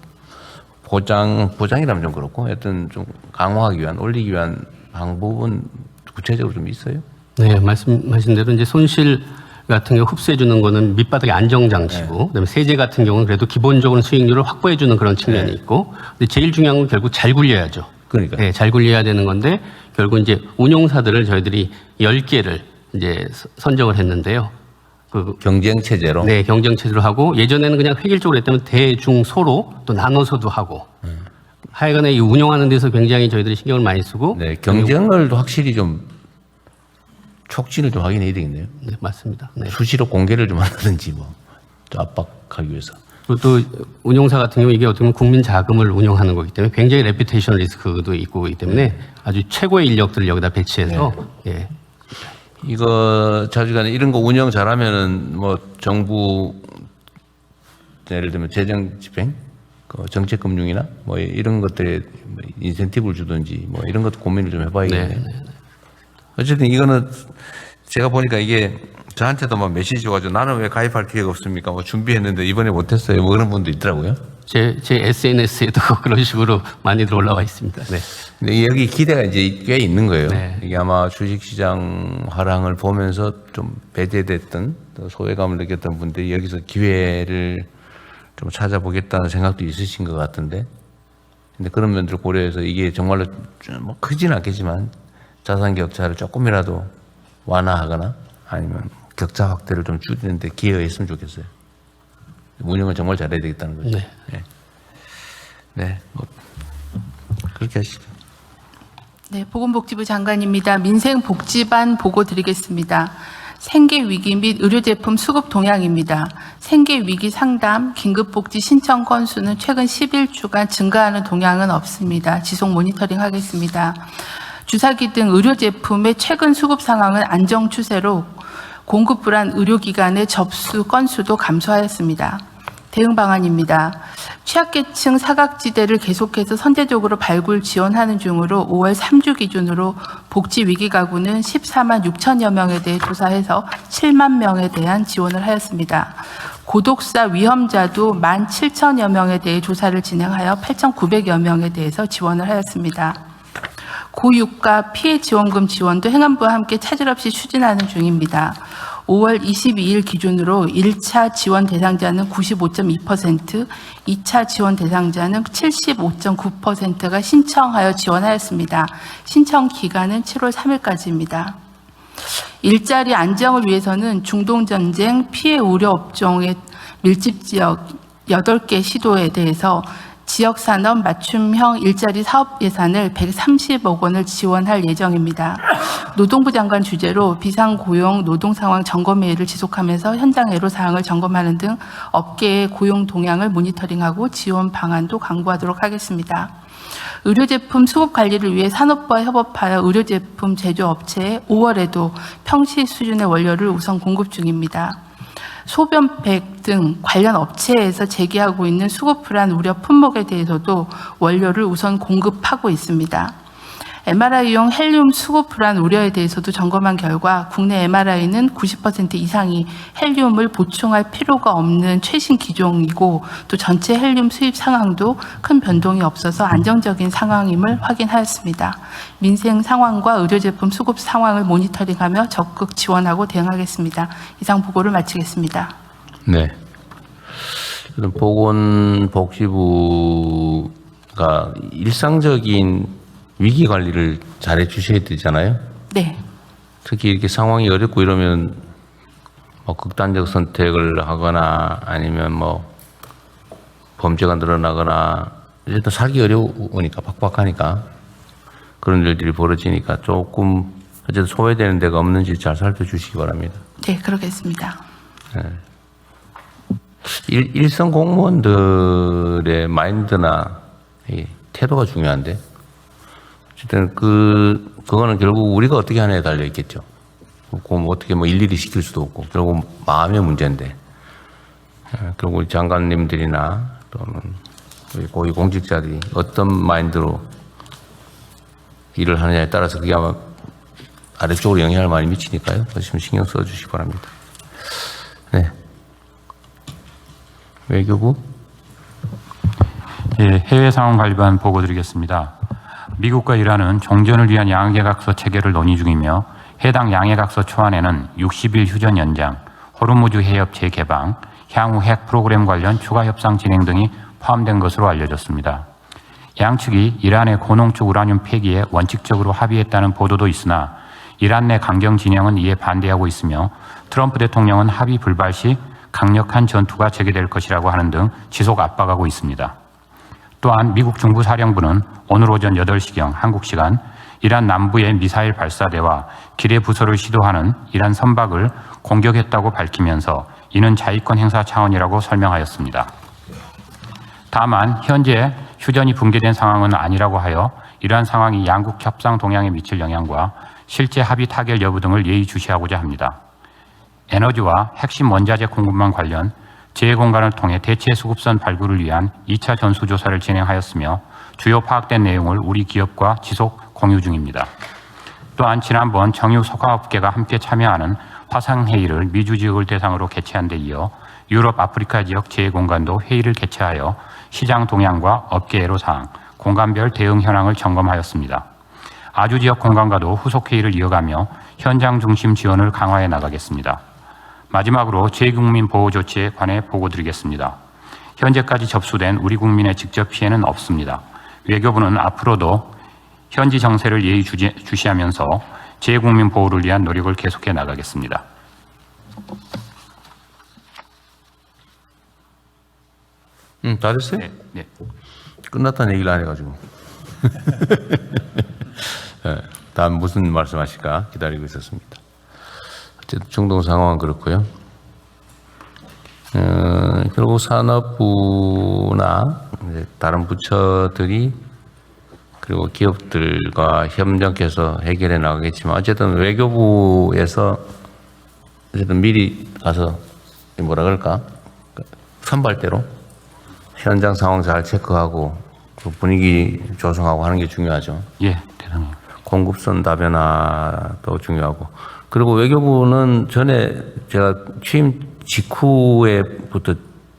보장이라면 좀 그렇고 하여튼 좀 강화하기 위한 올리기 위한 방법은 구체적으로 좀 있어요? 네, 말씀하신 대로 이제 손실 같은 경우 흡수해 주는 거는 밑바닥의 안정 장치고, 그다음에 세제 같은 경우는 그래도 기본적으로 수익률을 확보해 주는 그런 측면이 있고, 근데 제일 중요한 건 결국 잘 굴려야죠. 그러니까. 네, 잘 굴려야 되는 건데 결국 이제 운용사들을 저희들이 10개를 이제 선정을 했는데요. 경쟁 체제로. 네, 경쟁 체제로 하고 예전에는 그냥 획일적으로 했다면 대중소로 또 나눠서도 하고. 하여간에 이 운영하는 데서 굉장히 저희들이 신경을 많이 쓰고. 네, 경쟁을 확실히 좀 촉진을 좀 하긴 해야 되겠네요. 네, 맞습니다. 네. 수시로 공개를 좀 한다든지 뭐 좀 압박하기 위해서. 그리고 또 운용사 같은 경우 이게 어떻게 보면 국민 자금을 운용하는 거기 때문에 굉장히 레퓨테이션 리스크도 있고 그렇기 때문에 아주 최고의 인력들을 여기다 배치해서 예. 이거 자주간에 이런 거 운영 잘하면은 뭐 정부 예를 들면 재정 집행, 정책 금융이나 뭐 이런 것들에 뭐 인센티브를 주든지 뭐 이런 것도 고민을 좀 해봐야겠네요. 어쨌든 이거는 제가 보니까 이게 저한테도 막 메시지 와가지고 나는 왜 가입할 기회가 없습니까? 뭐 준비했는데 이번에 못했어요. 뭐 그런 분도 있더라고요. 제 SNS에도 그런 식으로 많이들 올라와 있습니다. 네. 근데 여기 기대가 이제 꽤 있는 거예요. 네. 이게 아마 주식시장 화랑을 보면서 좀 배제됐던 또 소외감을 느꼈던 분들이 여기서 기회를 좀 찾아보겠다는 생각도 있으신 것 같은데, 근데 그런 면들을 고려해서 이게 정말로 뭐 크지는 않겠지만 자산 격차를 조금이라도 완화하거나 아니면 격차 확대를 좀 줄이는데 기여했으면 좋겠어요. 운영을 정말 잘해야 되겠다는 거죠. 네. 네. 네, 뭐 그렇게 하시죠. 네, 보건복지부 장관입니다. 민생복지반 보고 드리겠습니다. 생계위기 및 의료제품 수급 동향입니다. 생계위기 상담, 긴급복지 신청 건수는 최근 11주간 증가하는 동향은 없습니다. 지속 모니터링 하겠습니다. 주사기 등 의료제품의 최근 수급 상황은 안정 추세로 공급 불안 의료기관의 접수 건수도 감소하였습니다. 대응 방안입니다. 취약계층 사각지대를 계속해서 선제적으로 발굴 지원하는 중으로 5월 3주 기준으로 복지위기 가구는 14만 6천여 명에 대해 조사해서 7만 명에 대한 지원을 하였습니다. 고독사 위험자도 1만 7천여 명에 대해 조사를 진행하여 8,900여 명에 대해서 지원을 하였습니다. 고유가 피해 지원금 지원도 행안부와 함께 차질 없이 추진하는 중입니다. 5월 22일 기준으로 1차 지원 대상자는 95.2%, 2차 지원 대상자는 75.9%가 신청하여 지원하였습니다. 신청 기간은 7월 3일까지입니다. 일자리 안정을 위해서는 중동전쟁 피해 우려 업종의 밀집 지역 8개 시도에 대해서 지역산업 맞춤형 일자리 사업 예산을 130억 원을 지원할 예정입니다. 노동부 장관 주재로 비상고용 노동상황 점검회의를 지속하면서 현장 애로사항을 점검하는 등 업계의 고용 동향을 모니터링하고 지원 방안도 강구하도록 하겠습니다. 의료제품 수급 관리를 위해 산업부와 협업하여 의료제품 제조업체에 5월에도 평시 수준의 원료를 우선 공급 중입니다. 소변백 등 관련 업체에서 제기하고 있는 수급 불안 우려 품목에 대해서도 원료를 우선 공급하고 있습니다. MRI용 헬륨 수급 불안 우려에 대해서도 점검한 결과 국내 MRI는 90% 이상이 헬륨을 보충할 필요가 없는 최신 기종이고 또 전체 헬륨 수입 상황도 큰 변동이 없어서 안정적인 상황임을 확인하였습니다. 민생 상황과 의료제품 수급 상황을 모니터링하며 적극 지원하고 대응하겠습니다. 이상 보고를 마치겠습니다. 네. 보건복지부가 일상적인 위기 관리를 잘해 주셔야 되잖아요. 네. 특히 이렇게 상황이 어렵고 이러면 뭐 극단적 선택을 하거나 아니면 뭐 범죄가 늘어나거나 어쨌든 살기 어려우니까 팍팍하니까 그런 일들이 벌어지니까 조금 어쨌든 소외되는 데가 없는지 잘 살펴주시기 바랍니다. 네, 그러겠습니다. 일선 공무원들의 마인드나 이 태도가 중요한데 어쨌든 그거는 결국 우리가 어떻게 하느냐에 달려 있겠죠. 어떻게 뭐 일일이 시킬 수도 없고 결국 마음의 문제인데 결국 우리 장관님들이나 또는 우리 고위 공직자들이 어떤 마인드로 일을 하느냐에 따라서 그게 아마 아래쪽으로 영향을 많이 미치니까요. 그래서 신경 써주시기 바랍니다. 네. 외교부. 예, 해외 상황 관련 보고 드리겠습니다. 미국과 이란은 종전을 위한 양해각서 체결을 논의 중이며 해당 양해각서 초안에는 60일 휴전 연장, 호르무즈 해협 재개방, 향후 핵 프로그램 관련 추가 협상 진행 등이 포함된 것으로 알려졌습니다. 양측이 이란의 고농축 우라늄 폐기에 원칙적으로 합의했다는 보도도 있으나 이란 내 강경 진영은 이에 반대하고 있으며 트럼프 대통령은 합의 불발 시 강력한 전투가 재개될 것이라고 하는 등 지속 압박하고 있습니다. 또한 미국 중부사령부는 오늘 오전 8시경 한국 시간 이란 남부의 미사일 발사대와 기뢰 부설을 시도하는 이란 선박을 공격했다고 밝히면서 이는 자위권 행사 차원이라고 설명하였습니다. 다만 현재 휴전이 붕괴된 상황은 아니라고 하여 이러한 상황이 양국 협상 동향에 미칠 영향과 실제 합의 타결 여부 등을 예의주시하고자 합니다. 에너지와 핵심 원자재 공급망 관련 재해공간을 통해 대체 수급선 발굴을 위한 2차 전수조사를 진행하였으며 주요 파악된 내용을 우리 기업과 지속 공유 중입니다. 또한 지난번 정유 석화업계가 함께 참여하는 화상회의를 미주 지역을 대상으로 개최한 데 이어 유럽, 아프리카 지역 재해공간도 회의를 개최하여 시장 동향과 업계 애로사항, 공간별 대응 현황을 점검하였습니다. 아주 지역 공간과도 후속 회의를 이어가며 현장 중심 지원을 강화해 나가겠습니다. 마지막으로 재국민 보호 조치에 관해 보고 드리겠습니다. 현재까지 접수된 우리 국민의 직접 피해는 없습니다. 외교부는 앞으로도 현지 정세를 예의주시하면서 재국민 보호를 위한 노력을 계속해 나가겠습니다. 다 됐어요? 네. 끝났다는 얘기를 안 해가지고. 네, 다음 무슨 말씀하실까 기다리고 있었습니다. 어쨌든 중동 상황은 그렇고요. 결국 산업부나 이제 다른 부처들이 그리고 기업들과 협력해서 해결해 나가겠지만 어쨌든 외교부에서 어쨌든 미리 가서 뭐라 그럴까 선발대로 현장 상황 잘 체크하고 그 분위기 조성하고 하는 게 중요하죠. 예, 대단해요. 공급선 다변화도 중요하고 그리고 외교부는 전에 제가 취임 직후에부터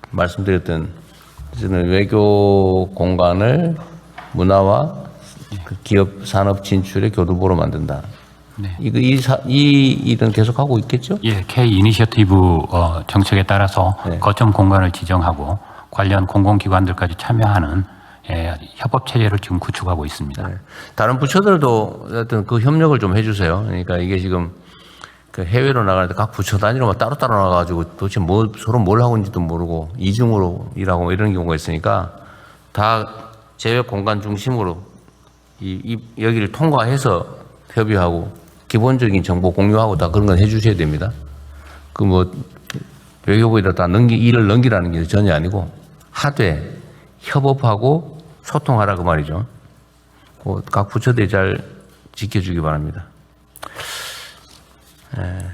말씀드렸던 외교 공간을 문화와 그 기업 산업 진출의 교두보로 만든다. 네. 이 일은 계속하고 있겠죠? 예, K 이니셔티브 정책에 따라서 네. 거점 공간을 지정하고 관련 공공기관들까지 참여하는 협업 체제를 지금 구축하고 있습니다. 네. 다른 부처들도 어떤 그 협력을 좀 해주세요. 그러니까 이게 지금 그 해외로 나가는데 각 부처 단위로만 따로따로 나가가지고 도대체 서로 뭘 하고 있는지도 모르고 이중으로 일하고 이런 경우가 있으니까 다 제외 공간 중심으로 여기를 통과해서 협의하고 기본적인 정보 공유하고 다 그런 건 해주셔야 됩니다. 그 뭐 외교부에다 다 일을 넘기라는 게 전혀 아니고 하되 협업하고 소통하라 그 말이죠. 각 부처들이 잘 지켜주기 바랍니다.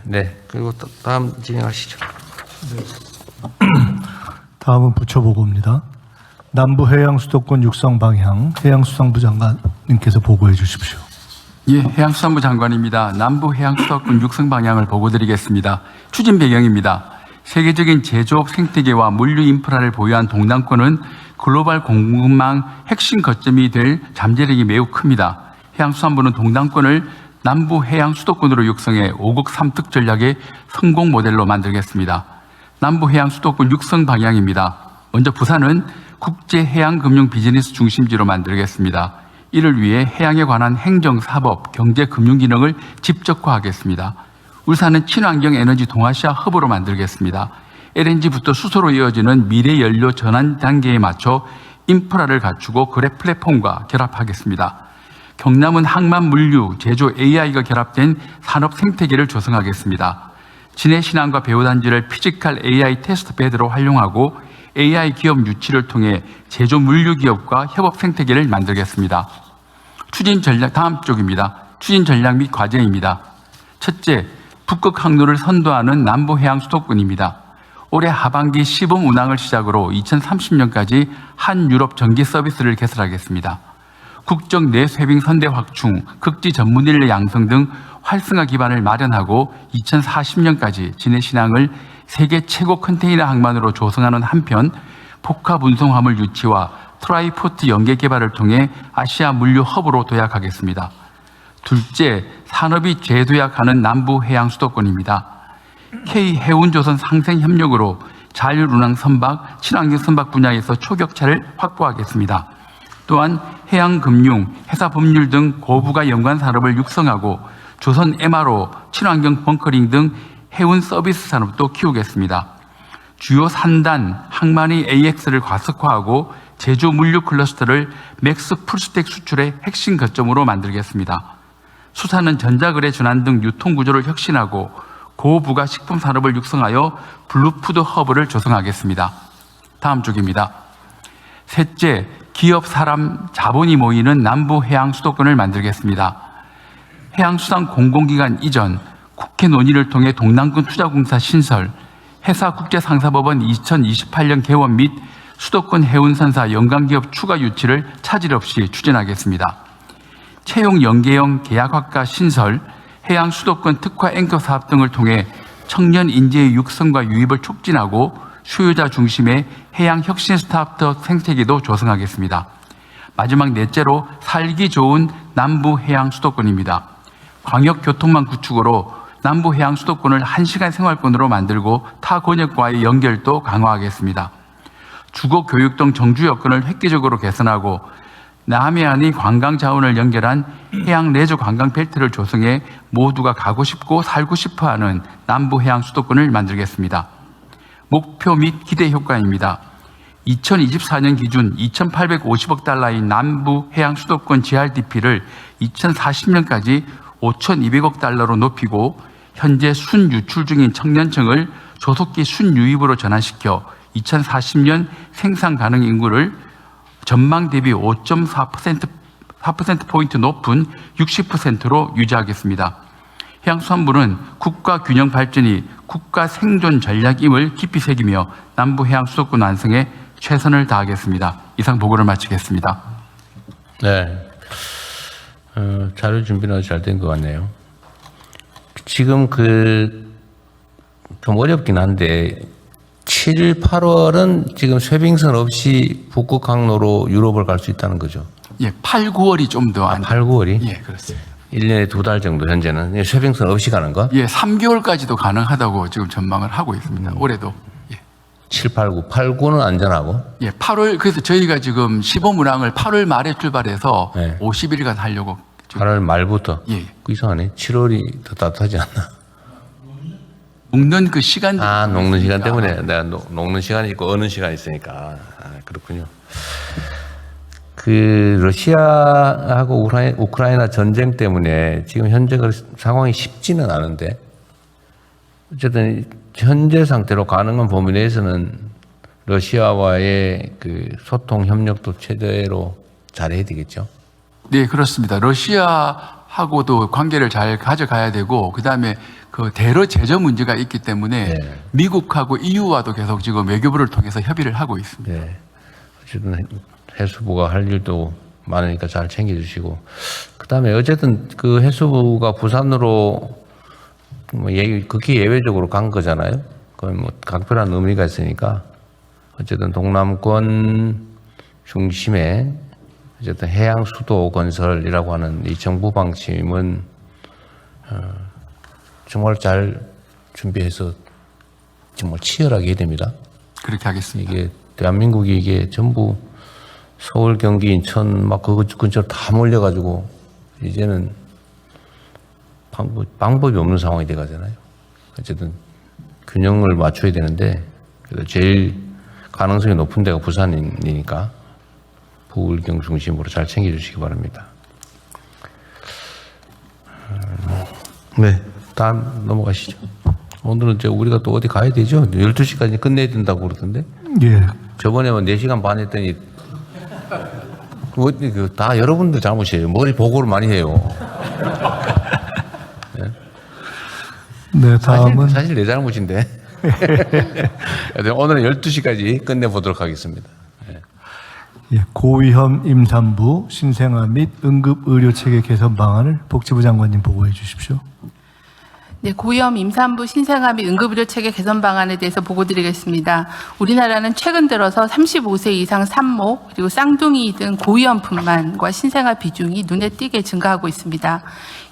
네, 그리고 다음 진행하시죠. 다음은 부처 보고입니다. 남부 해양 수도권 육성 방향 해양수산부 장관님께서 보고해 주십시오. 예, 해양수산부 장관입니다. 남부 해양수도권 육성 방향을 보고드리겠습니다. 추진 배경입니다. 세계적인 제조업 생태계와 물류 인프라를 보유한 동남권은 글로벌 공급망 핵심 거점이 될 잠재력이 매우 큽니다. 해양수산부는 동남권을 남부 해양 수도권으로 육성해 5국 3특 전략의 성공 모델로 만들겠습니다. 남부 해양 수도권 육성 방향입니다. 먼저 부산은 국제 해양 금융 비즈니스 중심지로 만들겠습니다. 이를 위해 해양에 관한 행정, 사법, 경제, 금융 기능을 집적화하겠습니다. 울산은 친환경 에너지 동아시아 허브로 만들겠습니다. LNG부터 수소로 이어지는 미래 연료 전환 단계에 맞춰 인프라를 갖추고 거래 플랫폼과 결합하겠습니다. 경남은 항만 물류, 제조 AI가 결합된 산업 생태계를 조성하겠습니다. 진해 신안과 배후단지를 피지컬 AI 테스트 베드로 활용하고 AI 기업 유치를 통해 제조 물류 기업과 협업 생태계를 만들겠습니다. 추진 전략, 다음 쪽입니다. 추진 전략 및 과제입니다. 첫째, 북극 항로를 선도하는 남부 해양 수도권입니다. 올해 하반기 시범 운항을 시작으로 2030년까지 한유럽 전기 서비스를 개설하겠습니다. 국적 내쇄빙 선대 확충, 극지 전문 인력 양성 등 활성화 기반을 마련하고 2040년까지 진해 신항을 세계 최고 컨테이너 항만으로 조성하는 한편 복합 운송 화물 유치와 트라이포트 연계 개발을 통해 아시아 물류 허브로 도약하겠습니다. 둘째, 산업이 재도약하는 남부 해양 수도권입니다. K 해운조선 상생 협력으로 자율운항 선박, 친환경 선박 분야에서 초격차를 확보하겠습니다. 또한 해양금융, 회사법률 등 고부가 연관 산업을 육성하고 조선 MRO, 친환경 벙커링 등 해운 서비스 산업도 키우겠습니다. 주요 산단, 항만이 AX를 과석화하고 제조 물류 클러스터를 맥스 풀스택 수출의 핵심 거점으로 만들겠습니다. 수산은 전자거래 전환 등 유통구조를 혁신하고 고부가 식품 산업을 육성하여 블루푸드 허브를 조성하겠습니다. 다음 쪽입니다. 셋째, 기업, 사람, 자본이 모이는 남부 해양 수도권을 만들겠습니다. 해양수산 공공기관 이전, 국회 논의를 통해 동남권 투자공사 신설, 해사국제상사법원 2028년 개원 및 수도권 해운선사 연관기업 추가 유치를 차질 없이 추진하겠습니다. 채용 연계형 계약학과 신설, 해양 수도권 특화 앵커 사업 등을 통해 청년 인재의 육성과 유입을 촉진하고 수요자 중심의 해양 혁신 스타트업 생태계도 조성하겠습니다. 마지막 넷째로 살기 좋은 남부 해양 수도권입니다. 광역교통망 구축으로 남부 해양 수도권을 1시간 생활권으로 만들고 타 권역과의 연결도 강화하겠습니다. 주거, 교육 등 정주 여건을 획기적으로 개선하고 남해안의 관광 자원을 연결한 해양 레저 관광 벨트를 조성해 모두가 가고 싶고 살고 싶어 하는 남부 해양 수도권을 만들겠습니다. 목표 및 기대 효과입니다. 2024년 기준 2,850억 달러인 남부 해양 수도권 GRDP를 2040년까지 5,200억 달러로 높이고 현재 순유출 중인 청년층을 조속히 순유입으로 전환시켜 2040년 생산 가능 인구를 전망 대비 5.4%포인트 높은 60%로 유지하겠습니다. 해양수산부는 국가 균형 발전이 국가 생존 전략임을 깊이 새기며 남부 해양 수도권 완성에 최선을 다하겠습니다. 이상 보고를 마치겠습니다. 네. 자료 준비는 잘 된 것 같네요. 지금 좀 어렵긴 한데 7, 8월은 지금 쇄빙선 없이 북극 항로로 유럽을 갈 수 있다는 거죠. 예, 8, 9월이 좀 더 안. 8, 9월이? 예, 그렇습니다. 1년에 2달 정도 현재는 쇄빙선 없이 가는 거? 예, 3개월까지도 가능하다고 지금 전망을 하고 있습니다. 올해도. 예. 7, 8, 9. 8, 9는 안전하고? 예, 8월, 그래서 저희가 지금 시범운항을 8월 말에 출발해서 네. 50일간 하려고. 지금 8월 말부터? 예. 이상하네. 7월이 더 따뜻하지 않나? 녹는 그 시간. 녹는 시간 때문에 내가 녹는 시간이 있고 어느 시간이 있으니까. 그렇군요. 러시아하고 우크라이나 전쟁 때문에 지금 현재 상황이 쉽지는 않은데 어쨌든 현재 상태로 가능한 범위 내에서는 러시아와의 소통 협력도 최대로 잘해야 되겠죠. 네, 그렇습니다. 러시아하고도 관계를 잘 가져가야 되고, 그 다음에 대러 제재 문제가 있기 때문에 네. 미국하고 EU와도 계속 지금 외교부를 통해서 협의를 하고 있습니다. 네. 어쨌든 해수부가 할 일도 많으니까 잘 챙겨주시고, 그 다음에 어쨌든 해수부가 부산으로 극히 예외적으로 간 거잖아요. 그건 각별한 의미가 있으니까 어쨌든 동남권 중심에 어쨌든 해양 수도 건설이라고 하는 이 정부 방침은 정말 잘 준비해서 정말 치열하게 해야 됩니다. 그렇게 하겠습니다. 이게 대한민국이 이게 전부 서울, 경기, 인천 막 그 근처로 다 몰려가지고 이제는 방법이 없는 상황이 돼 가잖아요. 어쨌든 균형을 맞춰야 되는데 제일 가능성이 높은 데가 부산이니까 부울경 중심으로 잘 챙겨주시기 바랍니다. 네, 다음 넘어가시죠. 오늘은 이제 우리가 또 어디 가야 되죠? 12시까지 끝내야 된다고 그러던데. 예. 저번에는 4시간 반 했더니 다 여러분들 잘못이에요. 머리 보고를 많이 해요. 네, 다음은 사실 내 잘못인데. 오늘은 12시까지 끝내보도록 하겠습니다. 예, 고위험 임산부 신생아 및 응급의료체계 개선 방안을 복지부 장관님 보고해 주십시오. 네, 고위험 임산부 신생아 및 응급의료 체계 개선 방안에 대해서 보고드리겠습니다. 우리나라는 최근 들어서 35세 이상 산모 그리고 쌍둥이 등 고위험 분만과 신생아 비중이 눈에 띄게 증가하고 있습니다.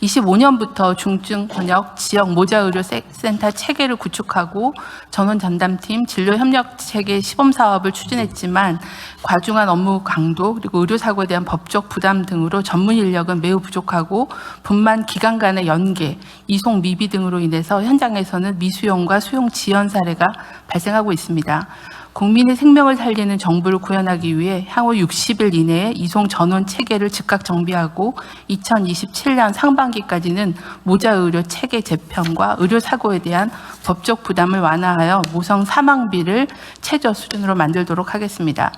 25년부터 중증 권역 지역 모자의료센터 체계를 구축하고 전원 전담팀 진료 협력 체계 시범 사업을 추진했지만 과중한 업무 강도 그리고 의료 사고에 대한 법적 부담 등으로 전문 인력은 매우 부족하고 분만 기간 간의 연계, 이송 미비 등으로 인해서 현장에서는 미수용과 수용 지연 사례가 발생하고 있습니다. 국민의 생명을 살리는 정부를 구현하기 위해 향후 60일 이내에 이송 전원 체계를 즉각 정비하고 2027년 상반기까지는 모자의료 체계 재편과 의료 사고에 대한 법적 부담을 완화하여 모성 사망비를 최저 수준으로 만들도록 하겠습니다.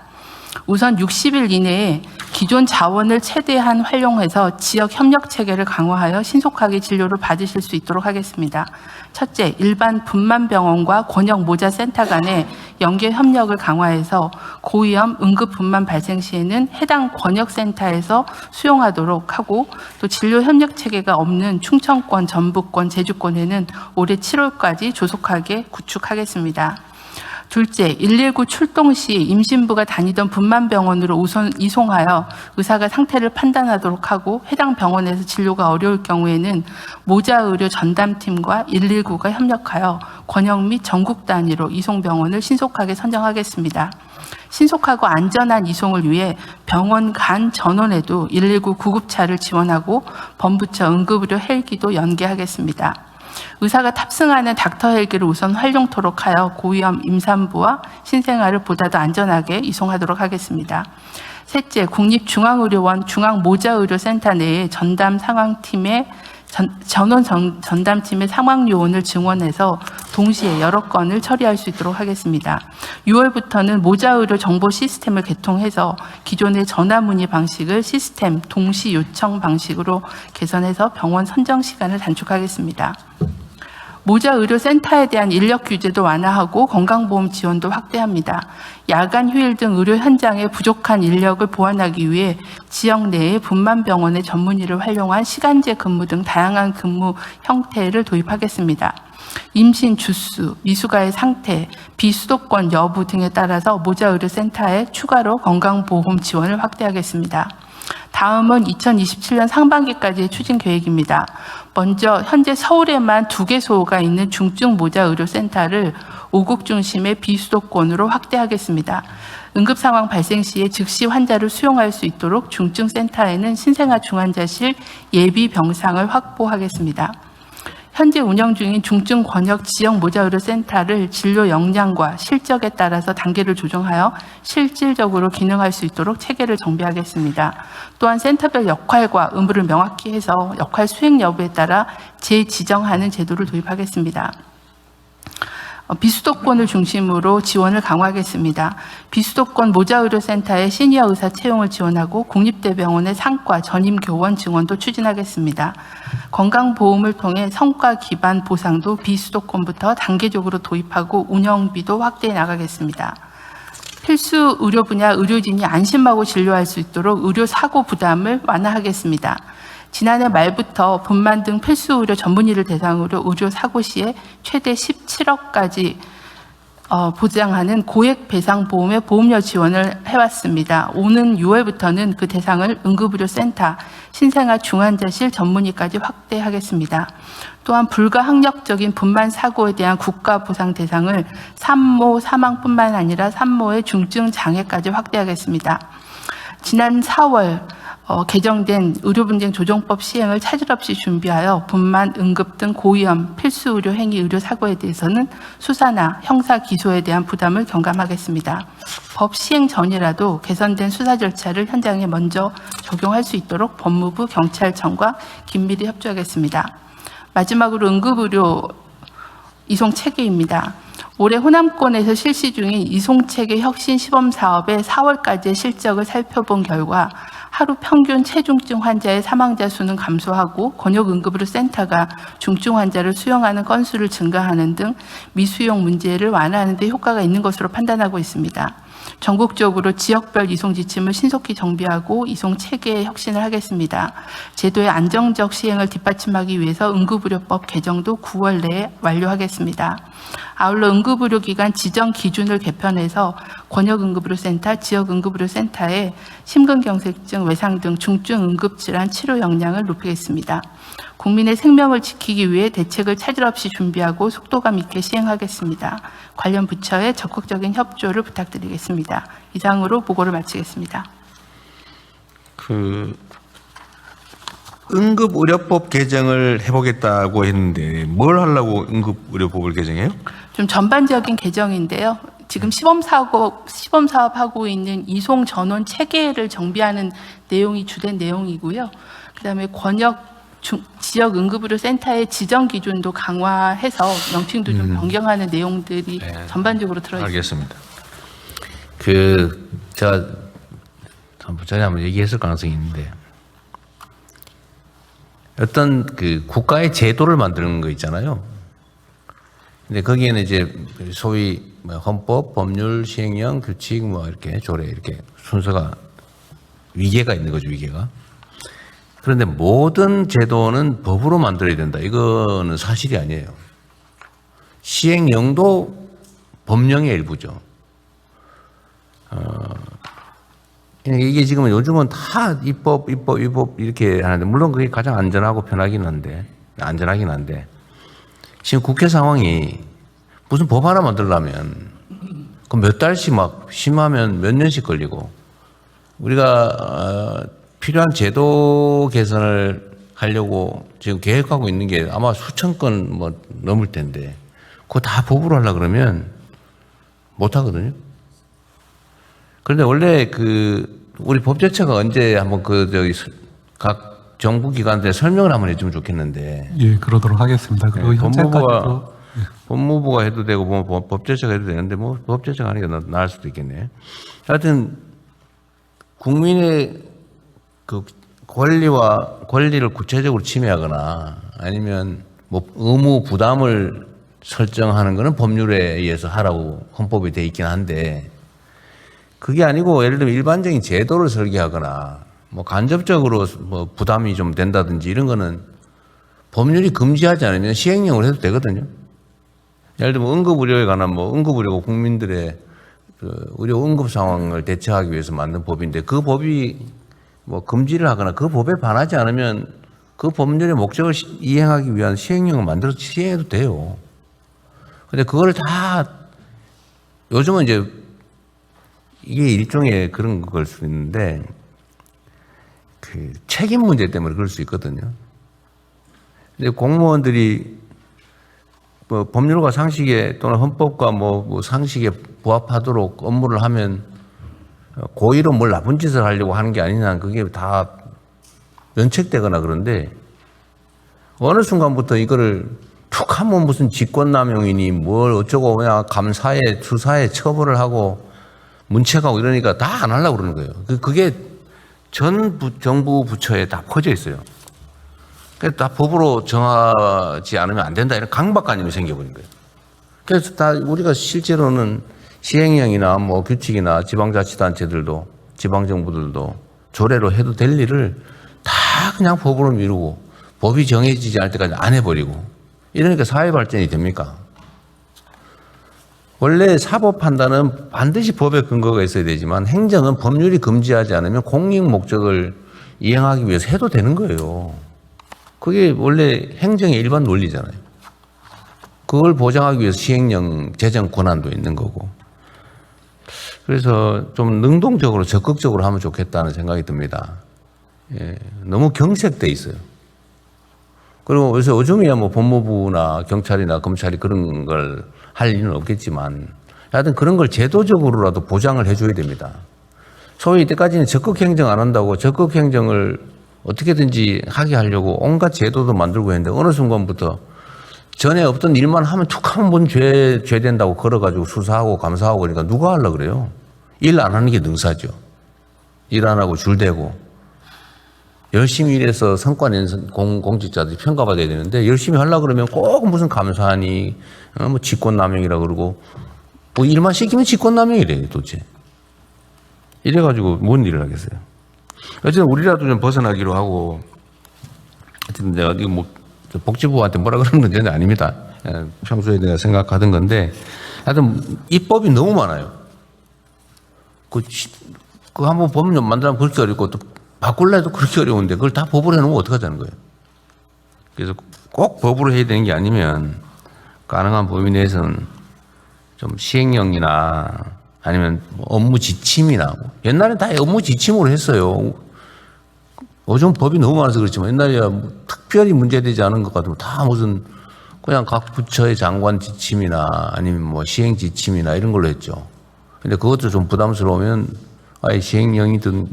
우선 60일 이내에 기존 자원을 최대한 활용해서 지역 협력 체계를 강화하여 신속하게 진료를 받으실 수 있도록 하겠습니다. 첫째, 일반 분만병원과 권역 모자센터 간의 연계 협력을 강화해서 고위험 응급 분만 발생 시에는 해당 권역센터에서 수용하도록 하고 또 진료 협력 체계가 없는 충청권, 전북권, 제주권에는 올해 7월까지 조속하게 구축하겠습니다. 둘째, 119 출동 시 임신부가 다니던 분만병원으로 우선 이송하여 의사가 상태를 판단하도록 하고 해당 병원에서 진료가 어려울 경우에는 모자의료 전담팀과 119가 협력하여 권역 및 전국 단위로 이송병원을 신속하게 선정하겠습니다. 신속하고 안전한 이송을 위해 병원 간 전원에도 119 구급차를 지원하고 범부처 응급의료 헬기도 연계하겠습니다. 의사가 탑승하는 닥터 헬기를 우선 활용토록 하여 고위험 임산부와 신생아를 보다 더 안전하게 이송하도록 하겠습니다. 셋째, 국립중앙의료원 중앙모자의료센터 내에 전담 상황팀의 전원 전담팀의 상황 요원을 증원해서 동시에 여러 건을 처리할 수 있도록 하겠습니다. 6월부터는 모자의료 정보 시스템을 개통해서 기존의 전화 문의 방식을 시스템 동시 요청 방식으로 개선해서 병원 선정 시간을 단축하겠습니다. 모자의료센터에 대한 인력 규제도 완화하고 건강보험 지원도 확대합니다. 야간 휴일 등 의료 현장에 부족한 인력을 보완하기 위해 지역 내에 분만병원의 전문의를 활용한 시간제 근무 등 다양한 근무 형태를 도입하겠습니다. 임신 주수, 미숙아의 상태, 비수도권 여부 등에 따라서 모자의료센터에 추가로 건강보험 지원을 확대하겠습니다. 다음은 2027년 상반기까지의 추진 계획입니다. 먼저 현재 서울에만 2개소가 있는 중증 모자의료센터를 5국 중심의 비수도권으로 확대하겠습니다. 응급 상황 발생 시에 즉시 환자를 수용할 수 있도록 중증센터에는 신생아 중환자실 예비 병상을 확보하겠습니다. 현재 운영 중인 중증 권역 지역 모자의료센터를 진료 역량과 실적에 따라서 단계를 조정하여 실질적으로 기능할 수 있도록 체계를 정비하겠습니다. 또한 센터별 역할과 의무를 명확히 해서 역할 수행 여부에 따라 재지정하는 제도를 도입하겠습니다. 비수도권을 중심으로 지원을 강화하겠습니다. 비수도권 모자의료센터의 시니어 의사 채용을 지원하고 국립대병원의 상과 전임교원 증원도 추진하겠습니다. 건강보험을 통해 성과 기반 보상도 비수도권부터 단계적으로 도입하고 운영비도 확대해 나가겠습니다. 필수 의료 분야 의료진이 안심하고 진료할 수 있도록 의료 사고 부담을 완화하겠습니다. 지난해 말부터 분만 등 필수 의료 전문의를 대상으로 의료 사고 시에 최대 17억까지 보장하는 고액 배상 보험의 보험료 지원을 해왔습니다. 오는 6월부터는 그 대상을 응급의료센터, 신생아 중환자실 전문의까지 확대하겠습니다. 또한 불가항력적인 분만 사고에 대한 국가 보상 대상을 산모 사망뿐만 아니라 산모의 중증 장애까지 확대하겠습니다. 지난 4월 개정된 의료분쟁 조정법 시행을 차질 없이 준비하여 분만, 응급 등 고위험 필수 의료 행위 의료 사고에 대해서는 수사나 형사 기소에 대한 부담을 경감하겠습니다. 법 시행 전이라도 개선된 수사 절차를 현장에 먼저 적용할 수 있도록 법무부, 경찰청과 긴밀히 협조하겠습니다. 마지막으로 응급의료 이송 체계입니다. 올해 호남권에서 실시 중인 이송체계 혁신 시범 사업의 4월까지의 실적을 살펴본 결과 하루 평균 체중증 환자의 사망자 수는 감소하고 권역응급의료센터가 중증 환자를 수용하는 건수를 증가하는 등 미수용 문제를 완화하는 데 효과가 있는 것으로 판단하고 있습니다. 전국적으로 지역별 이송 지침을 신속히 정비하고 이송 체계 혁신을 하겠습니다. 제도의 안정적 시행을 뒷받침하기 위해서 응급의료법 개정도 9월 내에 완료하겠습니다. 아울러 응급의료기관 지정 기준을 개편해서 권역응급의료센터, 지역응급의료센터에 심근경색증, 외상 등 중증 응급질환 치료 역량을 높이겠습니다. 국민의 생명을 지키기 위해 대책을 차질 없이 준비하고 속도감 있게 시행하겠습니다. 관련 부처의 적극적인 협조를 부탁드리겠습니다. 이상으로 보고를 마치겠습니다. 응급의료법 개정을 해보겠다고 했는데 뭘 하려고 응급의료법을 개정해요? 좀 전반적인 개정인데요. 지금 시범 사업하고 있는 이송 전원 체계를 정비하는 내용이 주된 내용이고요. 그다음에 지역 응급의료센터의 지정 기준도 강화해서 명칭도 좀 변경하는 내용들이 전반적으로 들어 있습니다. 알겠습니다. 제가 전에 한번 얘기했을 가능성이 있는데 어떤 국가의 제도를 만드는 거 있잖아요. 근데 거기에는 이제 소위 헌법, 법률, 시행령, 규칙, 이렇게 조례 이렇게 순서가 위계가 있는 거죠, 위계가. 그런데 모든 제도는 법으로 만들어야 된다. 이거는 사실이 아니에요. 시행령도 법령의 일부죠. 이게 지금 요즘은 다 입법 이렇게 하는데, 물론 그게 가장 안전하긴 한데, 지금 국회 상황이 무슨 법 하나 만들려면, 그 몇 달씩 심하면 몇 년씩 걸리고, 우리가, 필요한 제도 개선을 하려고 지금 계획하고 있는 게 아마 수천 건 넘을 텐데, 그거 다 법으로 하려고 그러면 못 하거든요. 그런데 원래 우리 법제처가 언제 한번 각 정부 기관들에 설명을 한번 해주면 좋겠는데. 예, 그러도록 하겠습니다. 그리고 현재까지도 법무부가 해도 되고, 법제처가 해도 되는데, 법제처가 하는 게 나을 수도 있겠네. 하여튼, 국민의 권리를 구체적으로 침해하거나 아니면 의무 부담을 설정하는 것은 법률에 의해서 하라고 헌법이 돼 있긴 한데, 그게 아니고 예를 들면 일반적인 제도를 설계하거나 간접적으로 부담이 좀 된다든지 이런 거는 법률이 금지하지 않으면 시행령을 해도 되거든요. 예를 들면 응급의료에 관한 응급의료가 국민들의 의료 응급 상황을 대처하기 위해서 만든 법인데, 그 법이 금지를 하거나 그 법에 반하지 않으면 그 법률의 목적을 이행하기 위한 시행령을 만들어서 시행해도 돼요. 근데 그걸 다 요즘은 이제 이게 일종의 그런 걸 수 있는데, 책임 문제 때문에 그럴 수 있거든요. 근데 공무원들이 법률과 상식에 또는 헌법과 상식에 부합하도록 업무를 하면 고의로 뭘 나쁜 짓을 하려고 하는 게 아니냐, 그게 다 면책되거나 그런데, 어느 순간부터 이거를 툭 하면 무슨 직권남용이니 뭘 어쩌고 그냥 감사에 수사에 처벌을 하고 문책하고 이러니까 다 안 하려고 그러는 거예요. 그게 전 정부 부처에 다 퍼져 있어요. 그래서 다 법으로 정하지 않으면 안 된다, 이런 강박관념이 생겨버린 거예요. 그래서 다 우리가 실제로는 시행령이나 규칙이나 지방자치단체들도, 지방정부들도 조례로 해도 될 일을 다 그냥 법으로 미루고 법이 정해지지 않을 때까지 안 해버리고, 이러니까 사회 발전이 됩니까? 원래 사법 판단은 반드시 법의 근거가 있어야 되지만, 행정은 법률이 금지하지 않으면 공익 목적을 이행하기 위해서 해도 되는 거예요. 그게 원래 행정의 일반 논리잖아요. 그걸 보장하기 위해서 시행령 제정 권한도 있는 거고. 그래서 좀 능동적으로 적극적으로 하면 좋겠다는 생각이 듭니다. 너무 경색돼 있어요. 그리고 요새 요즘이야 법무부나 경찰이나 검찰이 그런 걸 할 일은 없겠지만, 하여튼 그런 걸 제도적으로라도 보장을 해줘야 됩니다. 소위 이때까지는 적극 행정 안 한다고 적극 행정을 어떻게든지 하게 하려고 온갖 제도도 만들고 했는데, 어느 순간부터 전에 없던 일만 하면 툭 하면 뭔 죄 된다고 걸어가지고 수사하고 감사하고 그러니까 누가 하려고 그래요? 일 안 하는 게 능사죠. 일 안 하고 줄 대고. 열심히 일해서 성과 낸 공직자들이 평가받아야 되는데, 열심히 하려고 그러면 꼭 무슨 감사하니, 직권남용이라 그러고, 일만 시키면 직권남용이래요, 도대체. 이래가지고 뭔 일을 하겠어요. 어쨌든 우리라도 좀 벗어나기로 하고, 하여튼 내가 이거 뭐 복지부한테 뭐라 그러는 건 전혀 아닙니다. 평소에 내가 생각하던 건데, 하여튼 입법이 너무 많아요. 그 한번 법률 만들면 그렇게 어렵고 또 바꿀라 해도 그렇게 어려운데 그걸 다 법으로 해놓으면 어떡하자는 거예요. 그래서 꼭 법으로 해야 되는 게 아니면 가능한 범위 내에서는 좀 시행령이나 아니면 뭐 업무 지침이나 옛날엔 다 업무 지침으로 했어요. 요즘 법이 너무 많아서 그렇지만 옛날에 뭐 특별히 문제되지 않은 것 같으면 다 무슨 그냥 각 부처의 장관 지침이나 아니면 뭐 시행 지침이나 이런 걸로 했죠. 근데 그것도 좀 부담스러우면 아예 시행령이든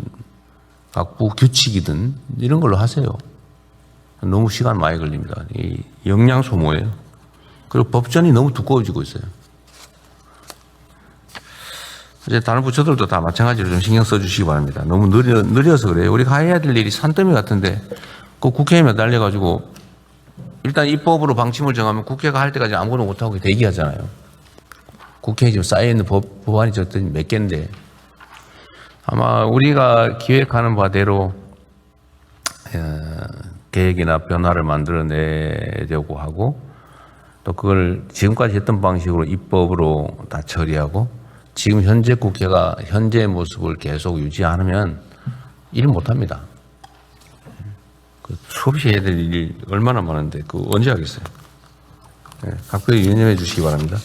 각부 규칙이든 이런 걸로 하세요. 너무 시간 많이 걸립니다. 이 역량 소모예요. 그리고 법전이 너무 두꺼워지고 있어요. 이제 다른 부처들도 다 마찬가지로 좀 신경 써주시기 바랍니다. 너무 느려서 그래요. 우리가 해야 될 일이 산더미 같은데 그 국회에 매달려가지고 일단 입법으로 방침을 정하면 국회가 할 때까지 아무것도 못하고 대기하잖아요. 국회에 지금 쌓여있는 법안이 저더니 몇 개인데 아마 우리가 기획하는 바대로 계획이나 변화를 만들어내려고 하고 또 그걸 지금까지 했던 방식으로 입법으로 다 처리하고 지금 현재 국회가 현재의 모습을 계속 유지 않으면 일 못합니다. 수없이 해야 될 일이 얼마나 많은데 그거 언제 하겠어요? 각별히 유념해 주시기 바랍니다.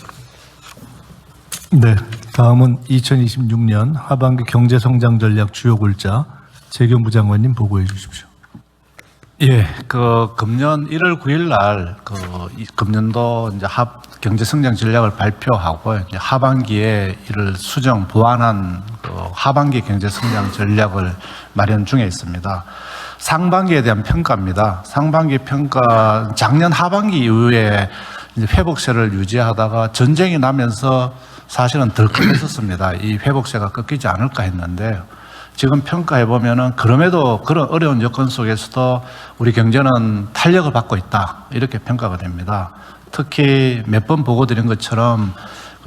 네, 다음은 2026년 하반기 경제성장 전략 주요 골자 재경부 장관님 보고해 주십시오. 예, 그 금년 1월 9일 날 금년도 이제 경제성장 전략을 발표하고 이제 하반기에 이를 수정 보완한 하반기 경제성장 전략을 마련 중에 있습니다. 상반기에 대한 평가입니다. 상반기 평가 작년 하반기 이후에 이제 회복세를 유지하다가 전쟁이 나면서 사실은 덜 꺾였었습니다. 이 회복세가 꺾이지 않을까 했는데 지금 평가해 보면은 그럼에도 그런 어려운 여건 속에서도 우리 경제는 탄력을 받고 있다 이렇게 평가가 됩니다. 특히 몇 번 보고 드린 것처럼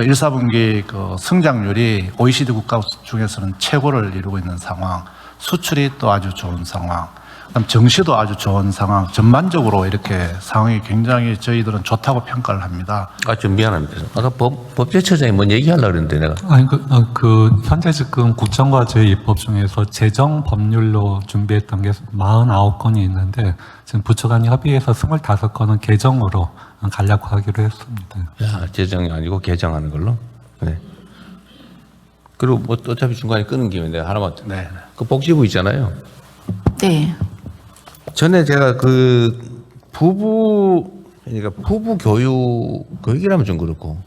1, 4분기 그 성장률이 OECD 국가 중에서는 최고를 이루고 있는 상황, 수출이 또 아주 좋은 상황, 그다음 정시도 아주 좋은 상황, 전반적으로 이렇게 상황이 굉장히 저희들은 좋다고 평가를 합니다. 좀 미안합니다. 아까 법제처장이 뭔 얘기하려고 그랬는데 내가. 아니, 현재 지금 국정과 제2법 중에서 재정 법률로 준비했던 게 49건이 있는데 지금 부처 간 협의해서 25건은 개정으로 가려고 하기로 했습니다. 야, 재정이 아니고 개정하는 걸로? 네. 그리고 뭐 어차피 중간에 끊은 김에 내가 하나만. 네. 그 복지부 있잖아요. 네. 전에 제가 그 그러니까 부부 교육이라면 좀 그렇고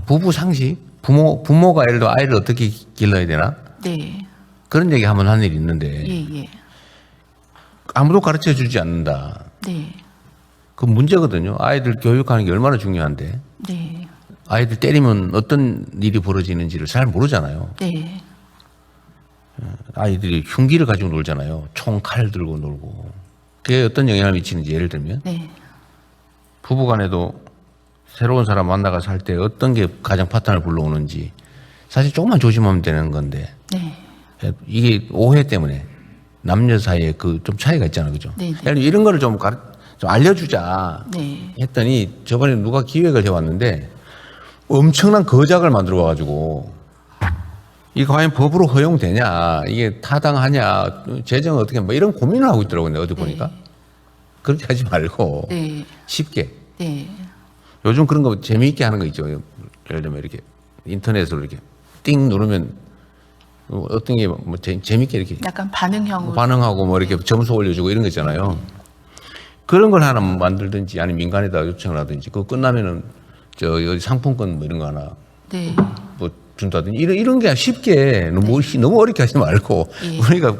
부부 상식, 부모가 예를 들어 아이를 어떻게 길러야 되나? 네. 그런 얘기 한번 한 일이 있는데 예. 아무도 가르쳐 주지 않는다. 네. 그 문제거든요. 아이들 교육하는 게 얼마나 중요한데. 네. 아이들 때리면 어떤 일이 벌어지는지를 잘 모르잖아요. 네. 아이들이 흉기를 가지고 놀잖아요. 총, 칼 들고 놀고. 그게 어떤 영향을 미치는지 예를 들면 네. 부부간에도 새로운 사람 만나가서 할 때 어떤 게 가장 파탄을 불러오는지 사실 조금만 조심하면 되는 건데 네. 이게 오해 때문에 남녀 사이에 그 좀 차이가 있잖아요. 그죠? 네. 이런 거를 좀 알려주자 네. 했더니 저번에 누가 기획을 해왔는데 엄청난 거작을 만들어 와가지고 이거 과연 법으로 허용되냐, 이게 타당하냐, 재정을 어떻게 뭐 이런 고민을 하고 있더라고요. 어디 보니까. 그렇게 하지 말고 네. 쉽게. 네. 요즘 그런 거 재미있게 하는 거 있죠. 예를 들면 이렇게 인터넷으로 이렇게 띵 누르면 어떤 게 뭐 재미있게 이렇게 약간 반응형으로. 반응하고 뭐 이렇게 점수 올려주고 이런 거 있잖아요. 그런 걸 하나 만들든지 아니면 민간에다 요청을 하든지 그거 끝나면은 여기 상품권 뭐 이런 거 하나 네. 뭐 준다든지 이런 게 쉽게 너무 어렵게 하지 말고 예. 우리가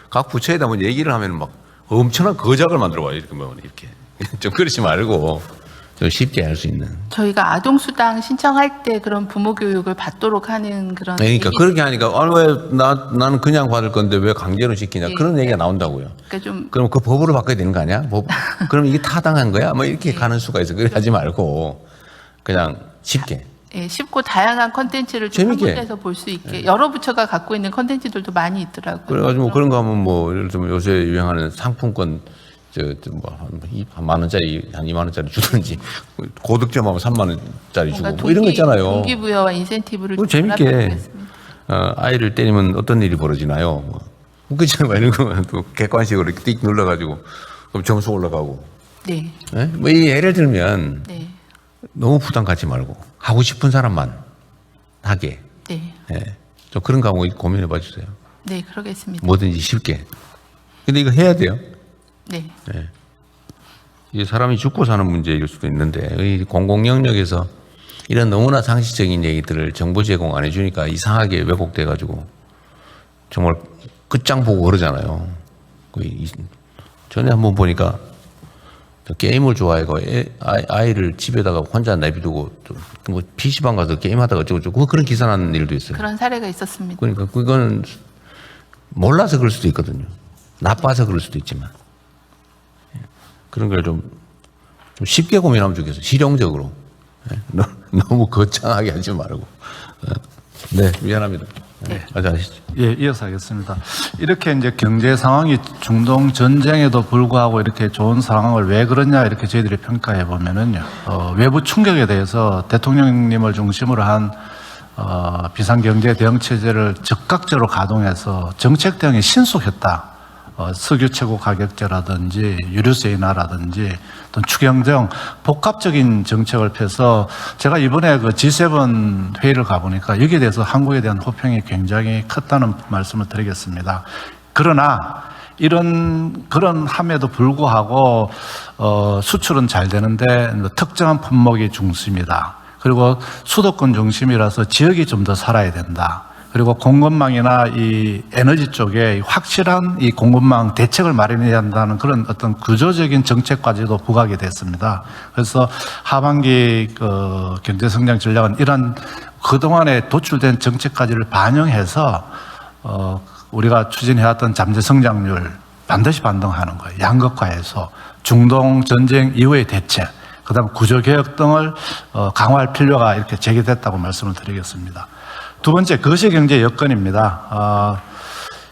각 부처에다 뭐 얘기를 하면 막 엄청난 거작을 만들어 와요. 이렇게 뭐 이렇게 좀 그러지 말고 좀 쉽게 할 수 있는. 저희가 아동수당 신청할 때 그런 부모 교육을 받도록 하는 그런. 그러니까 얘기- 그렇게 하니까 왜 나는 그냥 받을 건데 왜 강제로 시키냐 예. 그런 얘기가 나온다고요. 그러니까 좀. 그럼 그 법으로 바꿔야 되는 거 아니야? 그럼 이게 타당한 거야? 뭐 이렇게 가는 수가 있어. 그래 하지 말고 그냥 쉽게 예, 쉽고 다양한 컨텐츠를 좀 한 재밌게. 군데서 볼 수 있게 여러 부처가 갖고 있는 컨텐츠들도 많이 있더라고요. 그래가지고 뭐 그런 거 하면 뭐 예를 들면 요새 유행하는 상품권 한10,000 원짜리 한 2만 원짜리 주든지 고득점하면 3만 원짜리 주고 뭐 이런 거 있잖아요. 동기부여와 인센티브를 그거 좀 재밌게 결합해보겠습니다. 아이를 때리면 어떤 일이 벌어지나요? 뭐. 그렇잖아요. 이런 거는 또 객관식으로 이렇게 띡 눌러가지고 그럼 점수 올라가고. 네, 예? 뭐 이 예를 들면 네, 너무 부담 갖지 말고 하고 싶은 사람만 하게. 네, 예. 좀 그런 거 한번 고민해 봐 주세요. 네, 그러겠습니다. 뭐든지 쉽게. 근데 이거 해야 돼요. 네, 이게 사람이 죽고 사는 문제일 수도 있는데 이 공공 영역에서 이런 너무나 상식적인 얘기들을 정보 제공 안 해주니까 이상하게 왜곡돼 가지고 정말 끝장 보고 그러잖아요. 전에 한번 보니까 게임을 좋아해가 아이를 집에다가 혼자 내비두고 뭐 PC방 가서 게임하다가 어쩌고저쩌고 그런 기사 나는 일도 있어요. 그런 사례가 있었습니다. 그러니까 그거는 몰라서 그럴 수도 있거든요. 나빠서 그럴 수도 있지만 그런 걸 좀 쉽게 고민하면 좋겠어요. 실용적으로. 너무 거창하게 하지 말고. 네, 미안합니다. 아주 아시죠? 예, 이어서 하겠습니다. 이렇게 이제 경제 상황이 중동 전쟁에도 불구하고 이렇게 좋은 상황을 왜 그러냐 이렇게 저희들이 평가해 보면은요, 외부 충격에 대해서 대통령님을 중심으로 한 비상경제 대응 체제를 적극적으로 가동해서 정책 대응이 신속했다. 석유 최고 가격제라든지 유류세 인하라든지 또 추경 등 복합적인 정책을 펴서 제가 이번에 그 G7 회의를 가보니까 여기에 대해서 한국에 대한 호평이 굉장히 컸다는 말씀을 드리겠습니다. 그러나 그런 함에도 불구하고 수출은 잘 되는데 특정한 품목이 중심이다. 그리고 수도권 중심이라서 지역이 좀 더 살아야 된다. 그리고 공급망이나 이 에너지 쪽에 확실한 이 공급망 대책을 마련해야 한다는 그런 어떤 구조적인 정책까지도 부각이 됐습니다. 그래서 하반기 그 경제성장 전략은 이런 그동안에 도출된 정책까지를 반영해서 우리가 추진해왔던 잠재 성장률 반드시 반등하는 거예요. 양극화해서 중동 전쟁 이후의 대책, 그다음 구조개혁 등을 강화할 필요가 이렇게 제기됐다고 말씀을 드리겠습니다. 두 번째, 거시경제 여건입니다.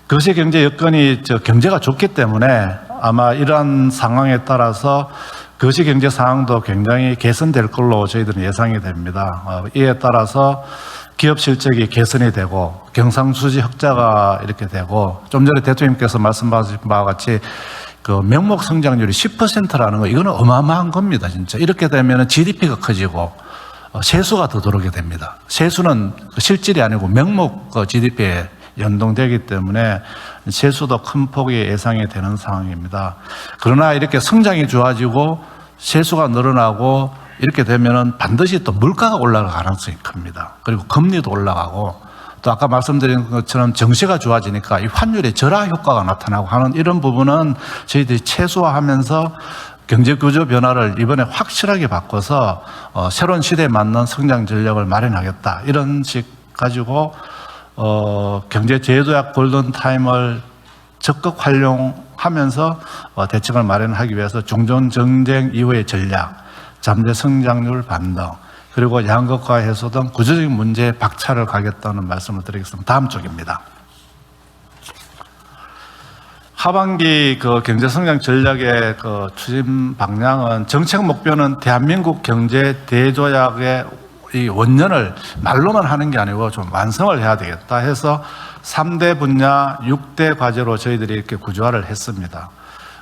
거시경제 여건이 경제가 좋기 때문에 아마 이러한 상황에 따라서 거시경제 상황도 굉장히 개선될 걸로 저희들은 예상이 됩니다. 이에 따라서 기업 실적이 개선이 되고 경상수지 흑자가 이렇게 되고 좀 전에 대통령께서 말씀하신 바와 같이 그 명목 성장률이 10%라는 거 이거는 어마어마한 겁니다. 진짜 이렇게 되면 GDP가 커지고 세수가 더 들어오게 됩니다. 세수는 실질이 아니고 명목 GDP에 연동되기 때문에 세수도 큰 폭이 예상이 되는 상황입니다. 그러나 이렇게 성장이 좋아지고 세수가 늘어나고 이렇게 되면은 반드시 또 물가가 올라갈 가능성이 큽니다. 그리고 금리도 올라가고 또 아까 말씀드린 것처럼 정시가 좋아지니까 이 환율의 절하 효과가 나타나고 하는 이런 부분은 저희들이 최소화하면서 경제 구조 변화를 이번에 확실하게 바꿔서 새로운 시대에 맞는 성장 전략을 마련하겠다. 이런 식 가지고 경제 제도약 골든 타임을 적극 활용하면서 대책을 마련하기 위해서 중동 전쟁 이후의 전략, 잠재 성장률 반등, 그리고 양극화 해소 등 구조적인 문제에 박차를 가겠다는 말씀을 드리겠습니다. 다음 쪽입니다. 하반기 그 경제성장 전략의 그 추진 방향은 정책 목표는 대한민국 경제 대조약의 이 원년을 말로만 하는 게 아니고 좀 완성을 해야 되겠다 해서 3대 분야 6대 과제로 저희들이 이렇게 구조화를 했습니다.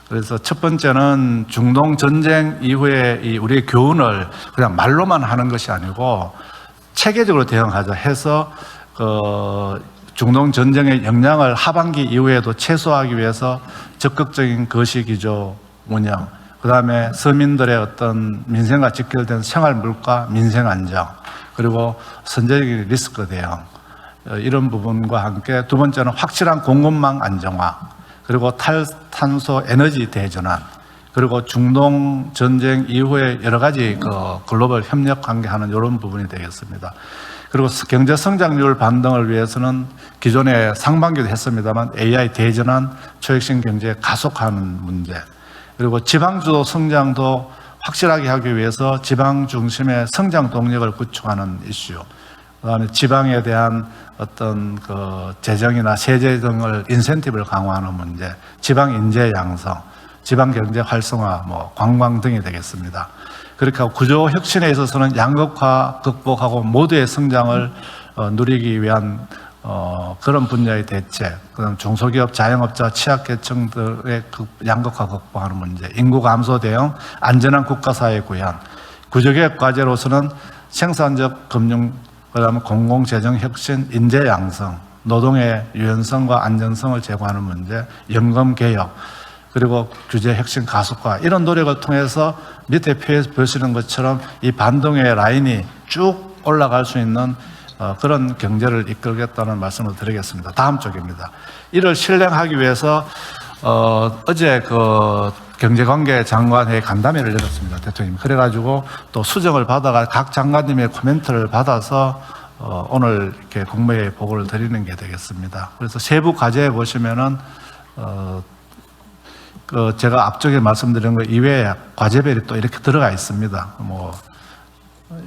그래서 첫 번째는 중동 전쟁 이후에 이 우리의 교훈을 그냥 말로만 하는 것이 아니고 체계적으로 대응하자 해서 중동 전쟁의 영향을 하반기 이후에도 최소화하기 위해서 적극적인 거시기조 운영, 그다음에 서민들의 어떤 민생과 직결된 생활 물가, 민생 안정, 그리고 선제적인 리스크 대응 이런 부분과 함께 두 번째는 확실한 공급망 안정화, 그리고 탈탄소 에너지 대전환, 그리고 중동 전쟁 이후에 여러 가지 글로벌 협력 관계하는 이런 부분이 되겠습니다. 그리고 경제 성장률 반등을 위해서는 기존에 상반기도 했습니다만 AI 대전환, 초혁신 경제 가속하는 문제, 그리고 지방주도 성장도 확실하게 하기 위해서 지방 중심의 성장 동력을 구축하는 이슈, 그다음에 지방에 대한 어떤 그 재정이나 세제 등을 인센티브를 강화하는 문제, 지방 인재 양성, 지방 경제 활성화, 관광 등이 되겠습니다. 그렇게 하고 구조 혁신에 있어서는 양극화 극복하고 모두의 성장을 누리기 위한 그런 분야의 대책, 그다음 중소기업, 자영업자, 취약계층들의 양극화 극복하는 문제, 인구 감소 대응, 안전한 국가사회 구현, 구조개혁 과제로서는 생산적 금융, 그다음에 공공재정 혁신, 인재 양성, 노동의 유연성과 안전성을 제고하는 문제, 연금 개혁, 그리고 규제 혁신 가속화, 이런 노력을 통해서 밑에 보시는 것처럼 이 반동의 라인이 쭉 올라갈 수 있는 그런 경제를 이끌겠다는 말씀을 드리겠습니다. 다음 쪽입니다. 이를 실행하기 위해서 어제 그 경제관계 장관회의 간담회를 열었습니다. 대통령님. 그래가지고 또 수정을 받아가 각 장관님의 코멘트를 받아서 오늘 이렇게 국무회의 보고를 드리는 게 되겠습니다. 그래서 세부 과제에 보시면은 그 제가 앞쪽에 말씀드린 것 이외에 과제별이 또 이렇게 들어가 있습니다.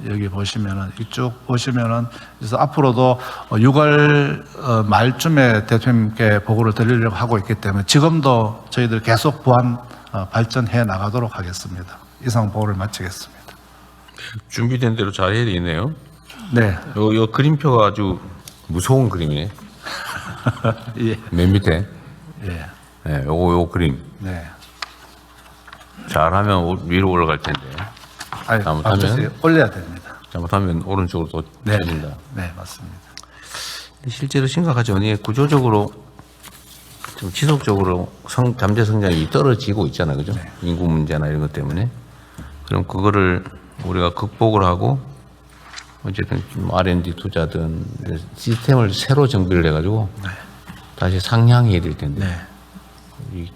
여기 보시면은 이쪽 보시면은 그래서 앞으로도 6월 말쯤에 대통령님께 보고를 드리려고 하고 있기 때문에 지금도 저희들 계속 보완 발전해 나가도록 하겠습니다. 이상 보고를 마치겠습니다. 준비된 대로 잘 해야 되네요. 네. 요 그림표가 아주 무서운 그림이네. 예. 맨 밑에. 예. 네, 요 그림. 네. 잘하면 위로 올라갈 텐데. 잘못하면 올려야 됩니다. 잘못하면 오른쪽으로 또 네. 쳐진다. 네, 맞습니다. 실제로 심각하죠. 구조적으로 좀 지속적으로 잠재 성장이 떨어지고 있잖아요, 그죠? 인구 문제나 이런 것 때문에. 그럼 그거를 우리가 극복을 하고 어쨌든 좀 R&D 투자든 시스템을 새로 정비를 해가지고 다시 상향해야 될 텐데. 이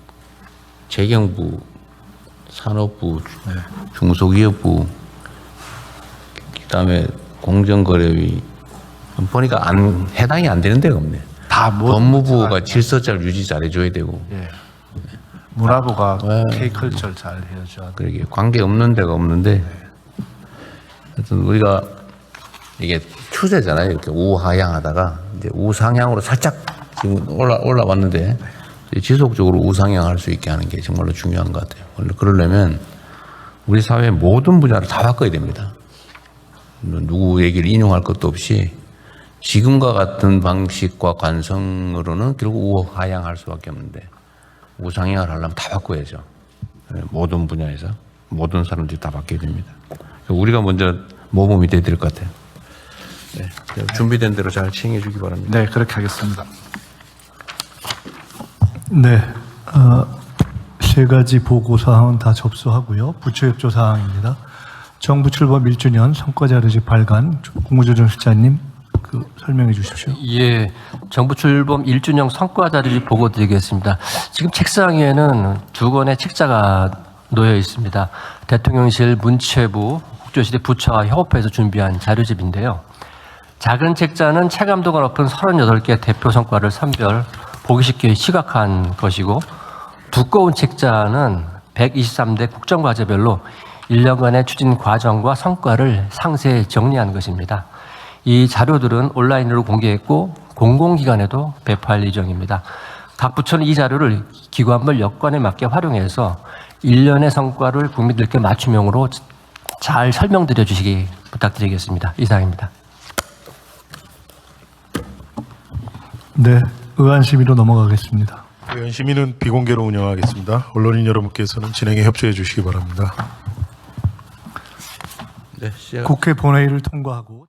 재경부, 산업부, 중소기업부, 그다음에 공정거래위 보니까 해당이 안 되는 데가 없네. 다 법무부가 질서잘 유지 잘해줘야 되고. 예. 문화부가 K컬처를 잘 해줘야 그러게 관계 없는 데가 없는데. 하여튼 우리가 이게 추세잖아요. 이렇게 우하향하다가 이제 우상향으로 살짝 지금 올라왔는데 지속적으로 우상향할 수 있게 하는 게 정말로 중요한 것 같아요. 그러려면 우리 사회의 모든 분야를 다 바꿔야 됩니다. 누구 얘기를 인용할 것도 없이 지금과 같은 방식과 관성으로는 결국 우하향할 수밖에 없는데 우상향을 하려면 다 바꿔야죠. 모든 분야에서 모든 사람들이 다 바뀌어야 됩니다. 우리가 먼저 모범이 돼야 될 것 같아요. 네, 준비된 대로 잘 시행해 주기 바랍니다. 네, 그렇게 하겠습니다. 네, 세 가지 보고 사항은 다 접수하고요. 부처협조 사항입니다. 정부 출범 1주년 성과자료집 발간 국무조정실장님 설명해 주십시오. 예, 정부 출범 1주년 성과자료집 보고 드리겠습니다. 지금 책상에는 두 권의 책자가 놓여 있습니다. 대통령실, 문체부, 국조실의 부처와 협업해서 준비한 자료집인데요. 작은 책자는 체감도가 높은 38개 대표 성과를 선별, 보기 쉽게 시각한 것이고, 두꺼운 책자는 123대 국정과제별로 1년간의 추진 과정과 성과를 상세히 정리한 것입니다. 이 자료들은 온라인으로 공개했고 공공기관에도 배포할 예정입니다. 각 부처는 이 자료를 기관별 여건에 맞게 활용해서 1년의 성과를 국민들께 맞춤형으로 잘 설명드려 주시기 부탁드리겠습니다. 이상입니다. 네, 의안심의로 넘어가겠습니다. 의원심의는 비공개로 운영하겠습니다. 언론인 여러분께서는 진행에 협조해 주시기 바랍니다. 네, 국회 본회의를 통과하고